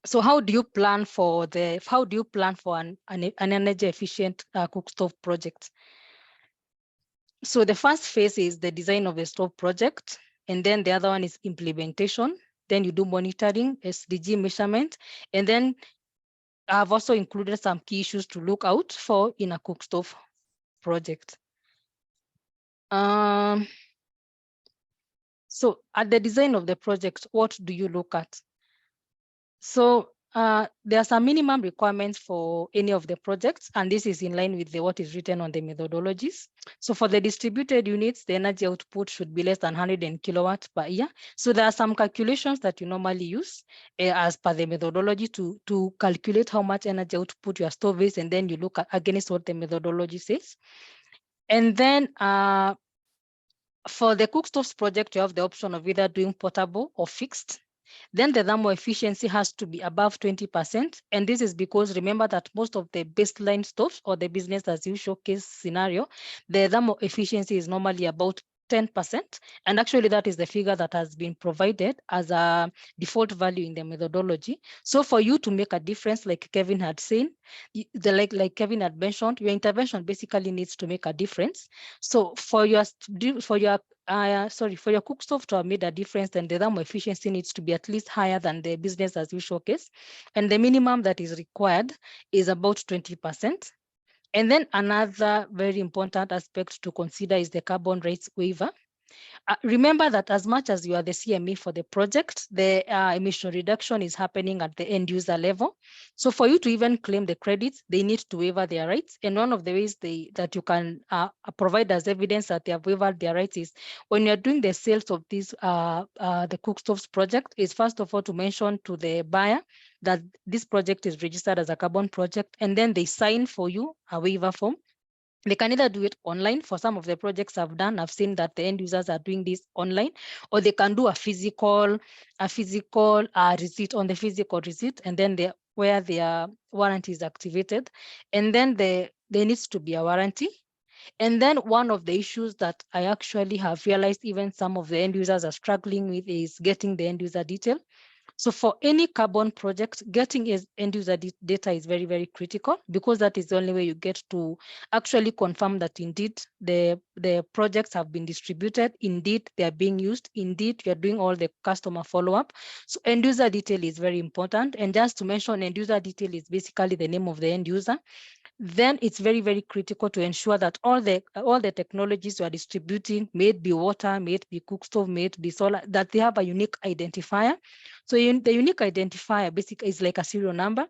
So how do you plan for an energy efficient cook stove project? So the first phase is the design of the stove project, and then the other one is implementation. Then you do monitoring, SDG measurement, and then I've also included some key issues to look out for in a cook stove project. So at the design of the project, what do you look at? So there are some minimum requirements for any of the projects, and this is in line with what is written on the methodologies. So for the distributed units, the energy output should be less than 100 kilowatts per year. So there are some calculations that you normally use as per the methodology to calculate how much energy output your stove is, and then you look at against what the methodology says. And then for the cook stoves project, you have the option of either doing portable or fixed. Then the thermal efficiency has to be above 20%. And this is because remember that most of the baseline stoves or the business as usual case scenario, the thermal efficiency is normally about 10%. And actually that is the figure that has been provided as a default value in the methodology. So for you to make a difference, like Kevin had said, like Kevin had mentioned, your intervention basically needs to make a difference. So for your cook stove to have made a difference, then the thermal efficiency needs to be at least higher than the business as usual case. And the minimum that is required is about 20%. And then another very important aspect to consider is the carbon rights waiver. Remember that as much as you are the CME for the project, the emission reduction is happening at the end user level. So for you to even claim the credits, they need to waiver their rights. And one of the ways that you can provide as evidence that they have waived their rights is when you're doing the sales of this, the cook stoves project, is first of all to mention to the buyer that this project is registered as a carbon project, and then they sign for you a waiver form. They can either do it online. For some of the projects I've done, I've seen that the end users are doing this online, or they can do a physical receipt on the physical receipt, and then where their warranty is activated, and then there needs to be a warranty. And then one of the issues that I actually have realized even some of the end users are struggling with is getting the end user detail. So for any carbon project, getting end user data is very, very critical, because that is the only way you get to actually confirm that indeed the projects have been distributed, indeed they are being used, indeed you are doing all the customer follow-up. So end user detail is very important. And just to mention, end user detail is basically the name of the end user. Then it's very, very critical to ensure that all the technologies you are distributing, may it be water, may it be cookstove, may it be solar, that they have a unique identifier. So the unique identifier basically is like a serial number.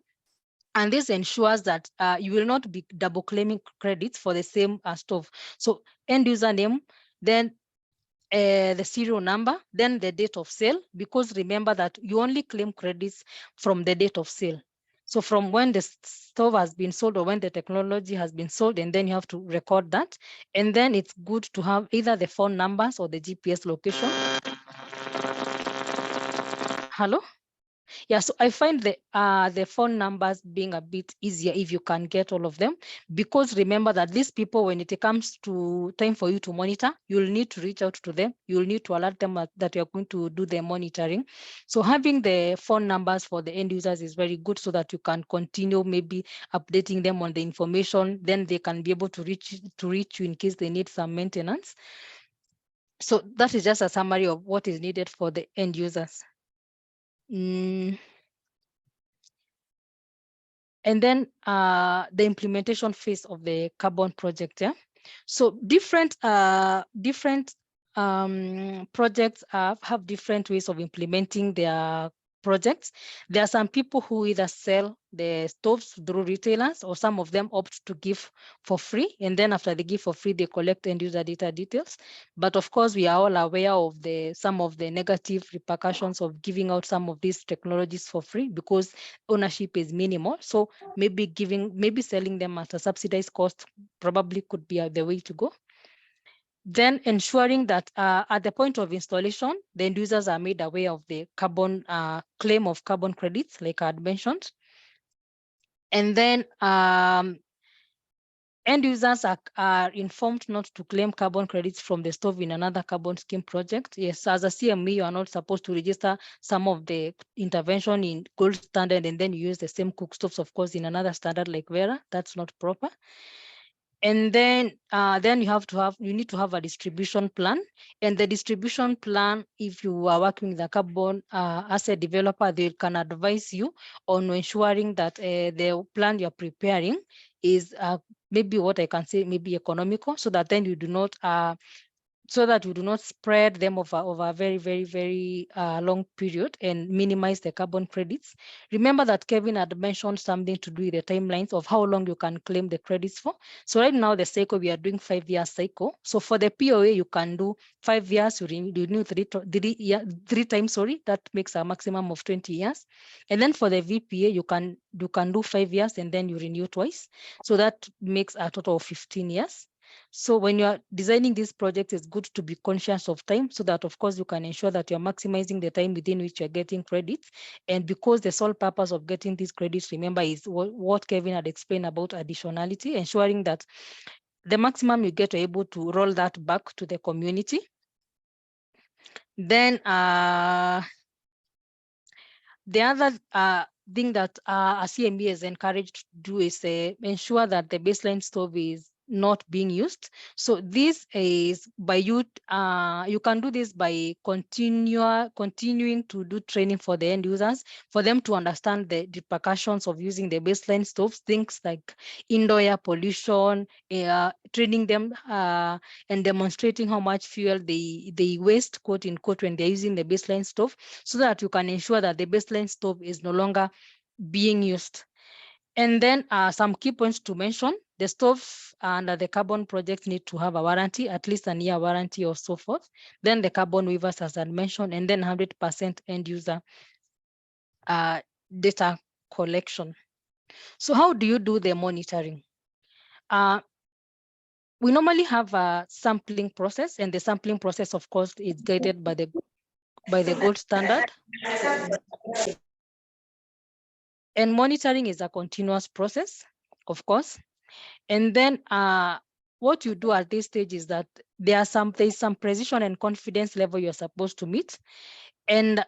And this ensures that you will not be double claiming credits for the same stove. So end user name, then the serial number, then the date of sale, because remember that you only claim credits from the date of sale. So from when the stove has been sold or when the technology has been sold, and then you have to record that. And then it's good to have either the phone numbers or the GPS location. Hello? Yeah, so I find the phone numbers being a bit easier if you can get all of them, because remember that these people, when it comes to time for you to monitor, you'll need to reach out to them. You'll need to alert them that you're going to do the monitoring. So having the phone numbers for the end users is very good, so that you can continue maybe updating them on the information. Then they can be able to reach you in case they need some maintenance. So that is just a summary of what is needed for the end users. And then the implementation phase of the carbon project. Yeah, so different projects have different ways of implementing their projects. There are some people who either sell the stoves through retailers, or some of them opt to give for free, and then after they give for free, they collect end user data details. But of course, we are all aware of some of the negative repercussions of giving out some of these technologies for free, because ownership is minimal. So maybe selling them at a subsidized cost probably could be the way to go. Then ensuring that at the point of installation, the end users are made aware of the carbon claim of carbon credits, like I had mentioned. And then end users are informed not to claim carbon credits from the stove in another carbon scheme project. Yes, as a CME, you are not supposed to register some of the intervention in gold standard and then you use the same cook stoves, of course, in another standard like Vera. That's not proper. And then you need to have a distribution plan. And the distribution plan, if you are working with a carbon asset developer, they can advise you on ensuring that the plan you're preparing is maybe what I can say, maybe economical, so that then you do not spread them over a very, very, very long period and minimize the carbon credits. Remember that Kevin had mentioned something to do with the timelines of how long you can claim the credits for. So right now, the cycle, we are doing 5-year cycle. So for the POA, you can do 5 years, you renew three times, that makes a maximum of 20 years. And then for the VPA, you can do 5 years and then you renew twice. So that makes a total of 15 years. So when you're designing this project, it's good to be conscious of time, so that of course you can ensure that you're maximizing the time within which you're getting credits. And because the sole purpose of getting these credits, remember, is what Kevin had explained about additionality, ensuring that the maximum you get, are able to roll that back to the community. Then the other thing that a CME is encouraged to do is ensure that the baseline stove is not being used. So this is by you can do this by continuing to do training for the end users, for them to understand the repercussions of using the baseline stoves, things like indoor air pollution, training them and demonstrating how much fuel they waste, quote unquote, when they're using the baseline stove, so that you can ensure that the baseline stove is no longer being used. And then some key points to mention: the stove under the carbon project need to have a warranty, at least a year warranty or so forth. Then the carbon waivers, as I mentioned, and then 100% end user data collection. So how do you do the monitoring? We normally have a sampling process, and the sampling process, of course, is guided by the gold standard. And monitoring is a continuous process, of course. And then what you do at this stage is that there's some precision and confidence level you're supposed to meet. And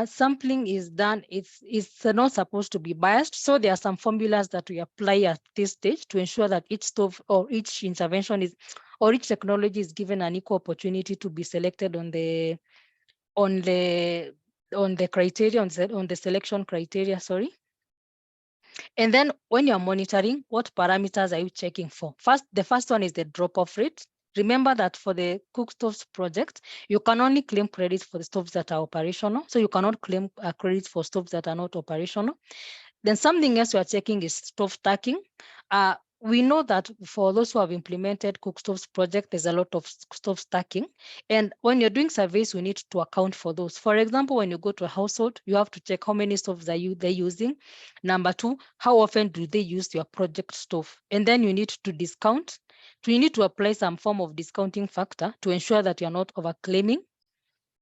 sampling is done, it's not supposed to be biased. So there are some formulas that we apply at this stage to ensure that each stove or each intervention is, or each technology is given an equal opportunity to be selected on the criteria, on the selection criteria, sorry. And then when you're monitoring, what parameters are you checking for? The first one is the drop-off rate. Remember that for the Cook Stoves project, you can only claim credits for the stoves that are operational. So you cannot claim credits for stoves that are not operational. Then something else we are checking is stove stacking. We know that for those who have implemented Cook Stoves project, there's a lot of stove stacking. And when you're doing surveys, we need to account for those. For example, when you go to a household, you have to check how many stoves they're using. Number two, how often do they use your project stove? And then you need to discount. So you need to apply some form of discounting factor to ensure that you're not overclaiming.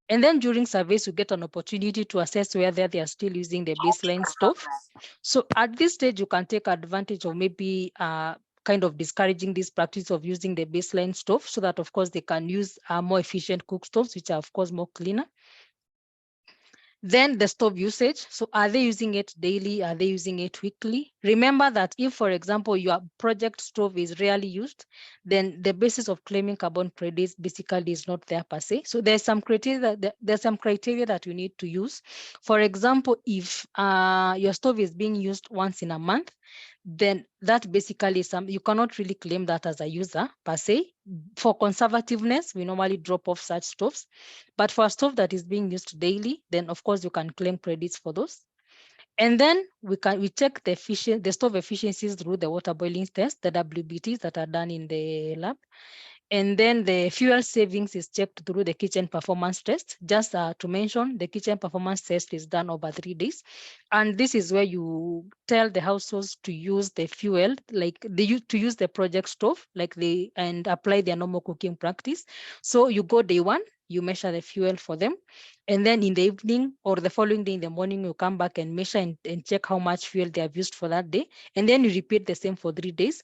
And then during surveys, you get an opportunity to assess whether they are still using the baseline stove. So at this stage, you can take advantage of maybe kind of discouraging this practice of using the baseline stove so that, of course, they can use more efficient cook stoves, which are, of course, more cleaner. Then the stove usage. So are they using it daily? Are they using it weekly? Remember that if, for example, your project stove is rarely used, then the basis of claiming carbon credits basically is not there per se. So there's some criteria that you need to use. For example, if your stove is being used once in a month, then that basically you cannot really claim that as a user per se. For conservativeness, we normally drop off such stoves. But for a stove that is being used daily, then of course you can claim credits for those. And then we check the stove efficiencies through the water boiling test, the WBTs that are done in the lab. And then the fuel savings is checked through the kitchen performance test. Just to mention, the kitchen performance test is done over 3 days. And this is where you tell the households to use the fuel, to use the project stove, and apply their normal cooking practice. So you go day one, you measure the fuel for them. And then in the evening or the following day in the morning, you come back and measure and check how much fuel they have used for that day. And then you repeat the same for 3 days.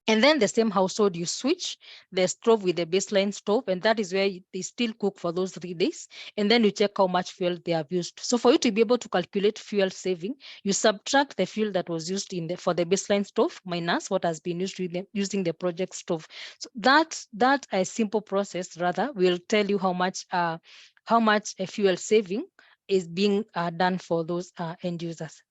And then the same household, you switch the stove with the baseline stove, and that is where they still cook for those 3 days. And then you check how much fuel they have used. So for you to be able to calculate fuel saving, you subtract the fuel that was used for the baseline stove minus what has been used using the project stove. So that a simple process rather will tell you how much a fuel saving is being done for those end users.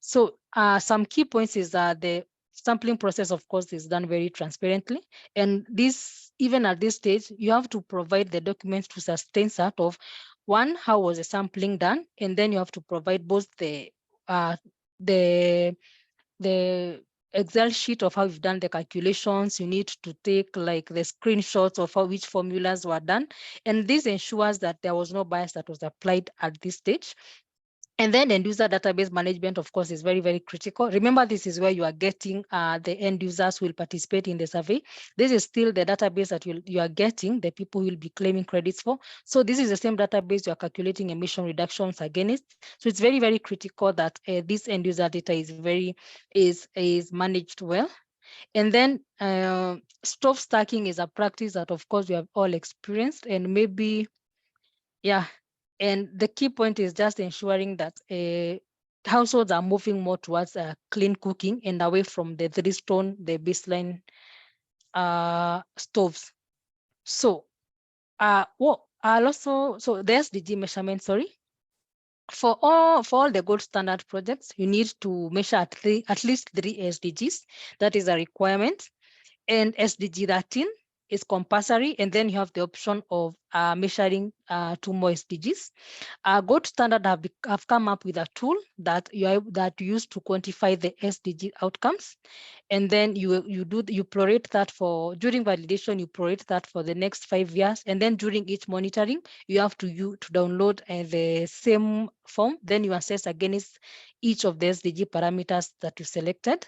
So some key points is the sampling process, of course, is done very transparently. And this, even at this stage, you have to provide the documents to sustain sort of, one, how was the sampling done? And then you have to provide both the Excel sheet of how you've done the calculations. You need to take like the screenshots of which formulas were done. And this ensures that there was no bias that was applied at this stage. And then end user database management, of course, is very, very critical. Remember, this is where you are getting the end users who will participate in the survey. This is still the database that you are getting the people who will be claiming credits for. So this is the same database you are calculating emission reductions against. So it's very, very critical that this end user data is managed well. And then stove stacking is a practice that, of course, we have all experienced, and maybe, yeah. And the key point is just ensuring that households are moving more towards clean cooking and away from the 3-stone, the baseline stoves. So, so the SDG measurement, sorry. For all the gold standard projects, you need to measure at least 3 SDGs. That is a requirement. And SDG 13 is compulsory, and then you have the option of measuring 2 more SDGs. Gold Standard have come up with a tool that you use to quantify the SDG outcomes, and then you prorate that during validation. You prorate that for the next 5 years, and then during each monitoring, you have to download the same form. Then you assess against each of the SDG parameters that you selected.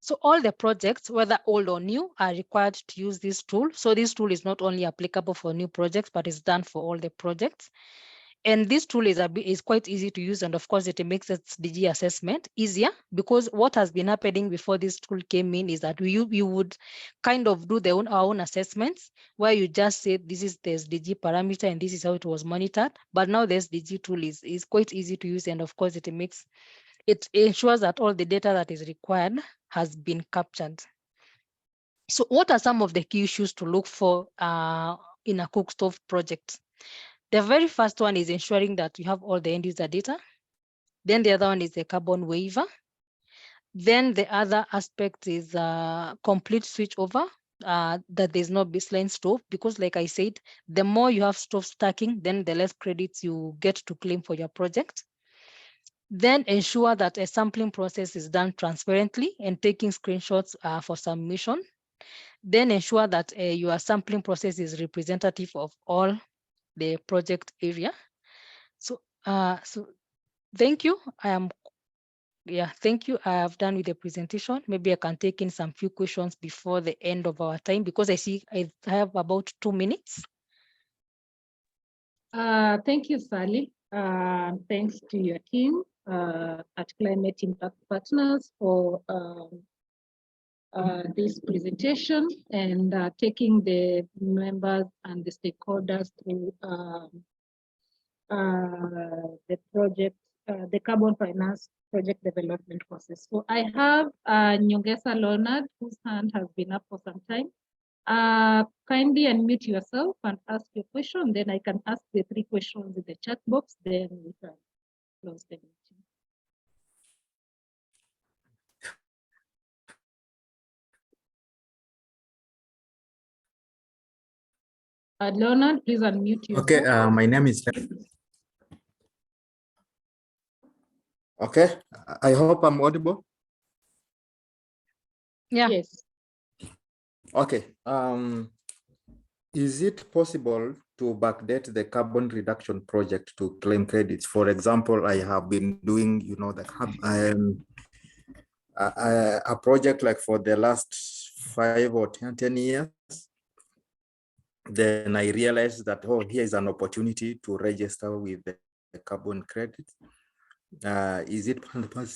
So all the projects, whether old or new, are required to use this tool. So this tool is not only applicable for new projects, but it's done for all the projects. And this tool is quite easy to use, and of course it makes SDG assessment easier, because what has been happening before this tool came in is that you would kind of do our own assessments, where you just say this is the SDG parameter and this is how it was monitored. But now the SDG tool is quite easy to use, and of course it ensures that all the data that is required has been captured. So what are some of the key issues to look for in a cook stove project? The very first one is ensuring that you have all the end user data. Then the other one is the carbon waiver. Then the other aspect is complete switchover, that there's no baseline stove, because like I said, the more you have stove stacking, then the less credits you get to claim for your project. Then ensure that a sampling process is done transparently and taking screenshots for submission. Then ensure that your sampling process is representative of all the project area. So, thank you. Thank you. I have done with the presentation. Maybe I can take in some few questions before the end of our time, because I see I have about 2 minutes. Thank you, Sally. Thanks to your team at Climate Impact Partners for this presentation and taking the members and the stakeholders through the project, the carbon finance project development process. So I have Nyongesa Leonard, whose hand has been up for some time. Kindly unmute yourself and ask your question. Then I can ask the 3 questions in the chat box. Then we can close the meeting. Leonard, please unmute yourself. Okay, my name is. Okay, I hope I'm audible. Yeah. Yes. Okay. Is it possible to backdate the carbon reduction project to claim credits? For example, I have been doing, a project like for the last 5 or 10 years. Then I realized that, oh, here is an opportunity to register with the carbon credit. Is it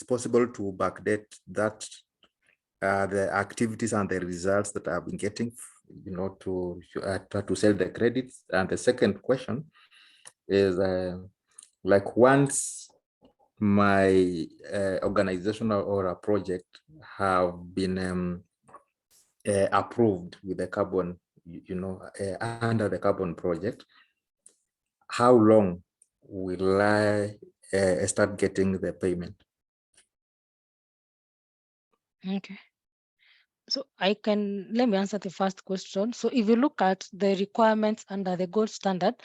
possible to backdate that, the activities and the results that I've been getting, to sell the credits? And the second question is, like, once my organization or a project have been approved with the carbon, under the carbon project, how long will I start getting the payment? Okay. So let me answer the first question. So if you look at the requirements under the gold standard,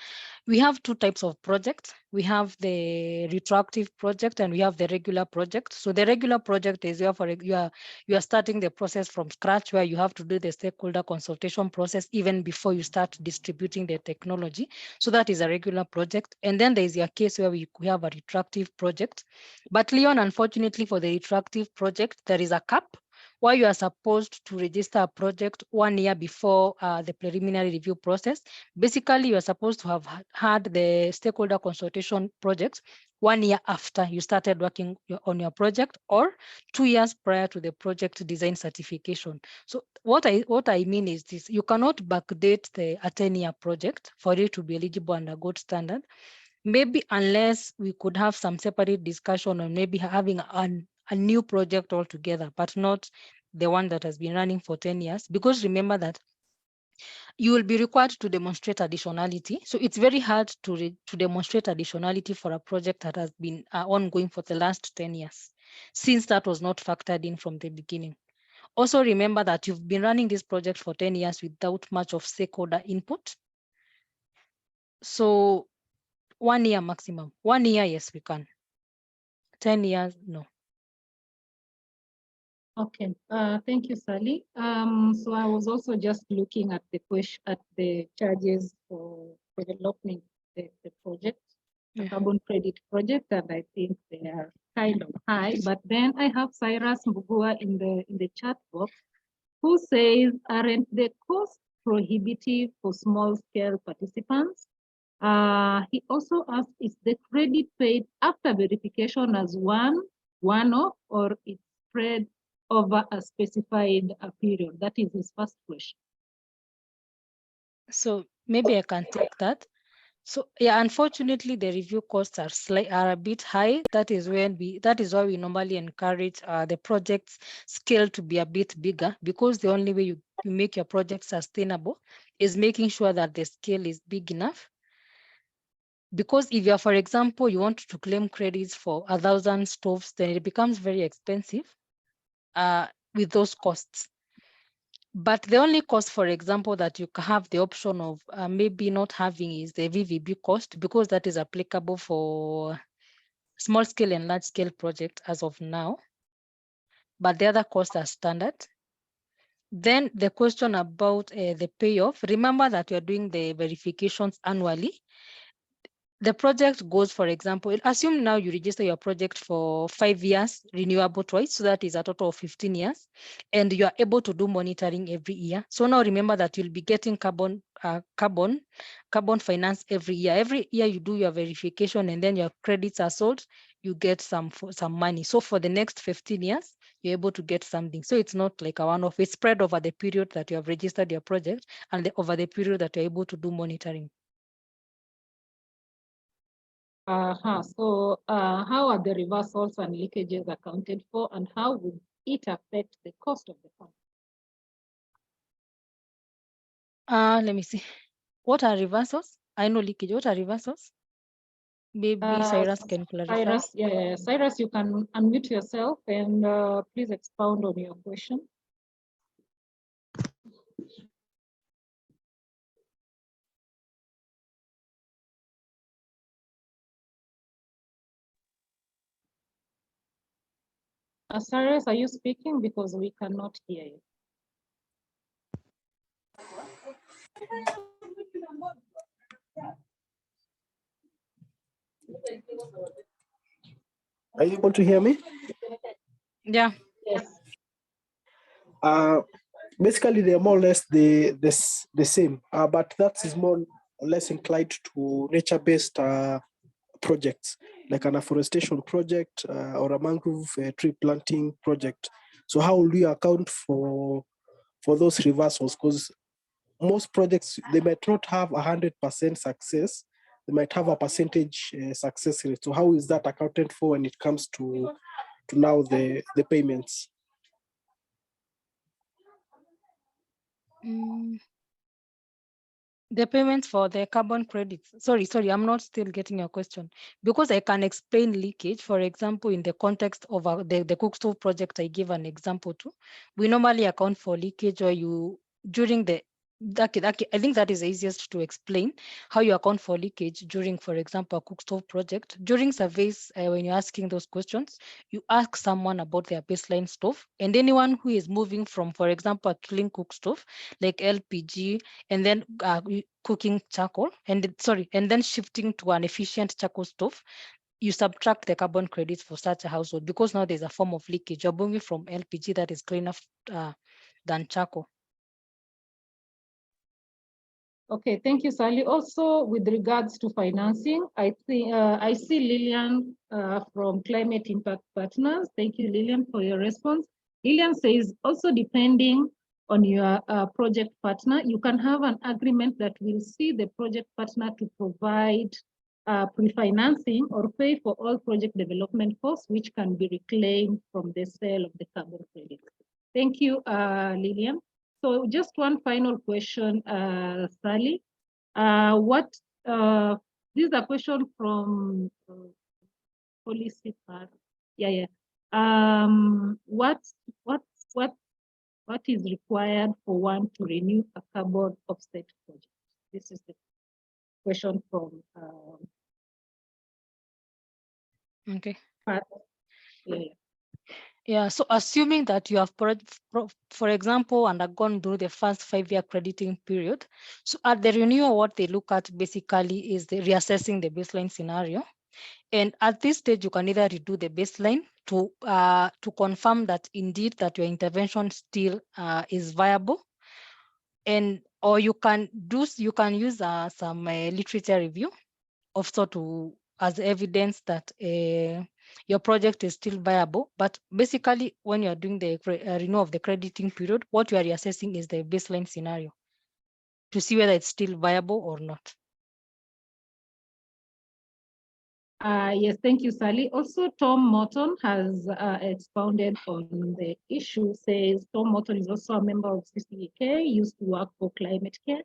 we have 2 types of projects. We have the retroactive project and we have the regular project. So the regular project is you are starting the process from scratch, where you have to do the stakeholder consultation process even before you start distributing the technology. So that is a regular project. And then there is a case where we have a retroactive project. But Leon, unfortunately for the retroactive project, there is a cap where you are supposed to register a project 1 year before the preliminary review process. Basically, you are supposed to have had the stakeholder consultation projects 1 year after you started working on your project, or 2 years prior to the project design certification. So what I mean is this: you cannot backdate a 10-year project for it to be eligible under gold standard. Maybe unless we could have some separate discussion on maybe having a new project altogether, but not the one that has been running for 10 years. Because remember that you will be required to demonstrate additionality. So it's very hard to demonstrate additionality for a project that has been ongoing for the last 10 years, since that was not factored in from the beginning. Also remember that you've been running this project for 10 years without much of stakeholder input. So 1 year maximum. 1 year, yes, we can. 10 years, no. Okay, thank you, Sally. So I was also just looking at the charges for developing the project, the carbon credit project, and I think they are kind of high. But then I have Cyrus Mbugua in the chat box, who says, aren't the costs prohibitive for small scale participants? He also asked, is the credit paid after verification as one-off or it's spread over a specified period? That is his first question. So maybe I can take that. So yeah, unfortunately, the review costs are a bit high. That is why we normally encourage the project's scale to be a bit bigger, because the only way you make your project sustainable is making sure that the scale is big enough. Because if you are, for example, you want to claim credits for 1,000 stoves, then it becomes very expensive with those costs. But the only cost, for example, that you have the option of maybe not having is the VVB cost, because that is applicable for small scale and large scale projects as of now. But the other costs are standard. Then the question about the payoff, remember that you're doing the verifications annually. The project goes, for example, assume now you register your project for 5 years, renewable twice, so that is a total of 15 years, and you are able to do monitoring every year. So now remember that you'll be getting carbon finance every year. Every year you do your verification and then your credits are sold, you get some money. So for the next 15 years, you're able to get something. So it's not like a one-off, it's spread over the period that you have registered your project and over the period that you're able to do monitoring. So how are the reversals and leakages accounted for, and how would it affect the cost of the fund? Let me see. What are reversals? I know leakage. What are reversals? Maybe Cyrus can clarify. Cyrus, you can unmute yourself and please expound on your question. Cyrus, are you speaking? Because we cannot hear you. Are you able to hear me? Yeah. Yes. Basically, they're more or less the same, but that is more or less inclined to nature-based projects, like an afforestation project or a mangrove tree planting project. So how will you account for those reversals? Because most projects, they might not have 100% success. They might have a percentage success rate. So how is that accounted for when it comes to now the payments? The payments for the carbon credits. Sorry, I'm not still getting your question, because I can explain leakage. For example, in the context of the cook stove project, I give an example too. We normally account for leakage or during the I think that is the easiest to explain how you account for leakage during, for example, a cook stove project. During surveys, when you're asking those questions, you ask someone about their baseline stove, and anyone who is moving from, for example, a clean cook stove like LPG, and then cooking charcoal, and then shifting to an efficient charcoal stove, you subtract the carbon credits for such a household, because now there's a form of leakage. You're moving from LPG that is cleaner than charcoal. Okay, thank you, Sally. Also, with regards to financing, I see Lillian from Climate Impact Partners. Thank you, Lillian, for your response. Lillian says, also depending on your project partner, you can have an agreement that will see the project partner to provide pre-financing or pay for all project development costs, which can be reclaimed from the sale of the carbon credit. Thank you, Lillian. So just one final question, Sally. This is a question from policy part. What is required for one to renew a carbon offset project? This is the question from. Okay. Yeah. So assuming that you have, for example, undergone through the first 5-year crediting period, so at the renewal, what they look at basically is the reassessing the baseline scenario. And at this stage, you can either redo the baseline to confirm that indeed that your intervention still is viable. And or you can use some literature review also as evidence that your project is still viable. But basically, when you're doing the renewal of the crediting period, what you are assessing is the baseline scenario to see whether it's still viable or not. Yes, thank you, Sally. Also, Tom Morton has expounded on the issue, says Tom Morton is also a member of CCEK, used to work for Climate Care,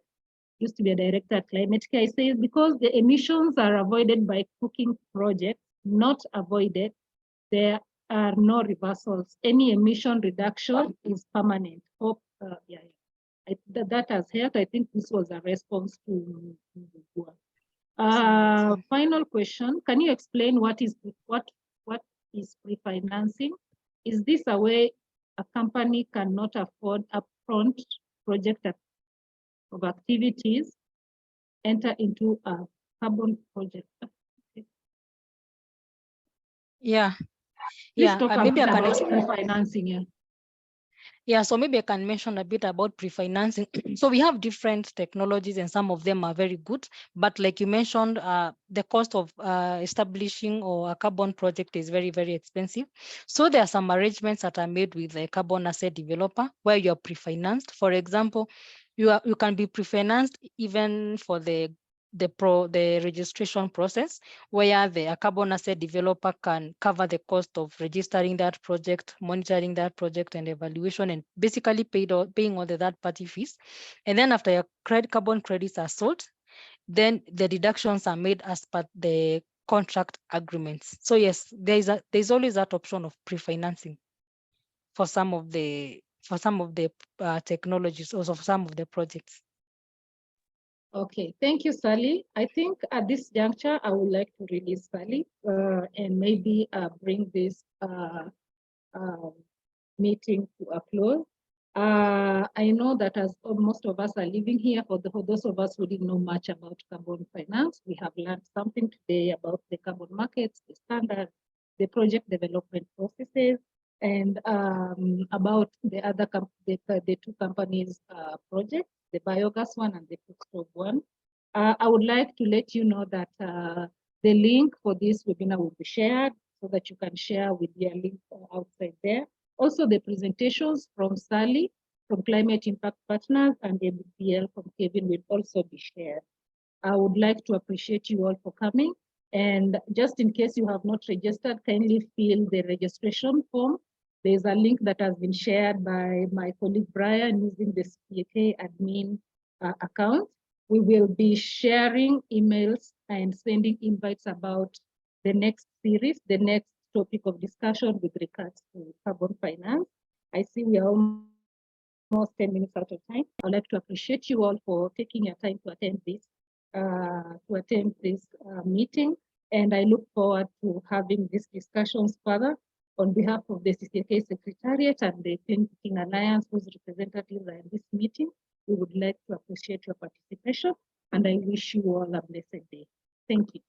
used to be a director at Climate Care. He says, because the emissions are avoided by cooking projects, not avoided, there are no reversals. Any emission reduction is permanent. Hope, that has helped. I think this was a response to final question. Can you explain what is pre-financing? Is this a way a company cannot afford upfront project of activities, enter into a carbon project? Okay. Yeah. Please talk maybe about pre-financing. Yeah. Yeah, so maybe I can mention a bit about pre-financing. So we have different technologies and some of them are very good, but like you mentioned, the cost of establishing or a carbon project is very, very expensive. So there are some arrangements that are made with a carbon asset developer where you're pre-financed. For example, you can be pre-financed even for the registration process, where a carbon asset developer can cover the cost of registering that project, monitoring that project, and evaluation, and basically paying all the third-party fees. And then after your carbon credits are sold, then the deductions are made as per the contract agreements. So yes, there's always that option of pre-financing for some of the technologies, also for some of the projects. Okay, thank you, Sally. I think at this juncture, I would like to release Sally and maybe bring this meeting to a close. I know that as most of us are living here, for those of us who didn't know much about carbon finance, we have learned something today about the carbon markets, the standards, the project development processes, and about the other the two companies' projects, the biogas one and the cook stove one. I would like to let you know that the link for this webinar will be shared so that you can share with your link outside there. Also, the presentations from Sally, from Climate Impact Partners, and ABPL from Kevin will also be shared. I would like to appreciate you all for coming. And just in case you have not registered, kindly fill the registration form. There's a link that has been shared by my colleague Brian using the CPK admin account. We will be sharing emails and sending invites about the next series, the next topic of discussion with regards to carbon finance. I see we are almost 10 minutes out of time. I'd like to appreciate you all for taking your time to attend this meeting. And I look forward to having these discussions further. On behalf of the CCK Secretariat and the Clean Cooking Alliance, whose representatives are in this meeting, we would like to appreciate your participation, and I wish you all a blessed day. Thank you.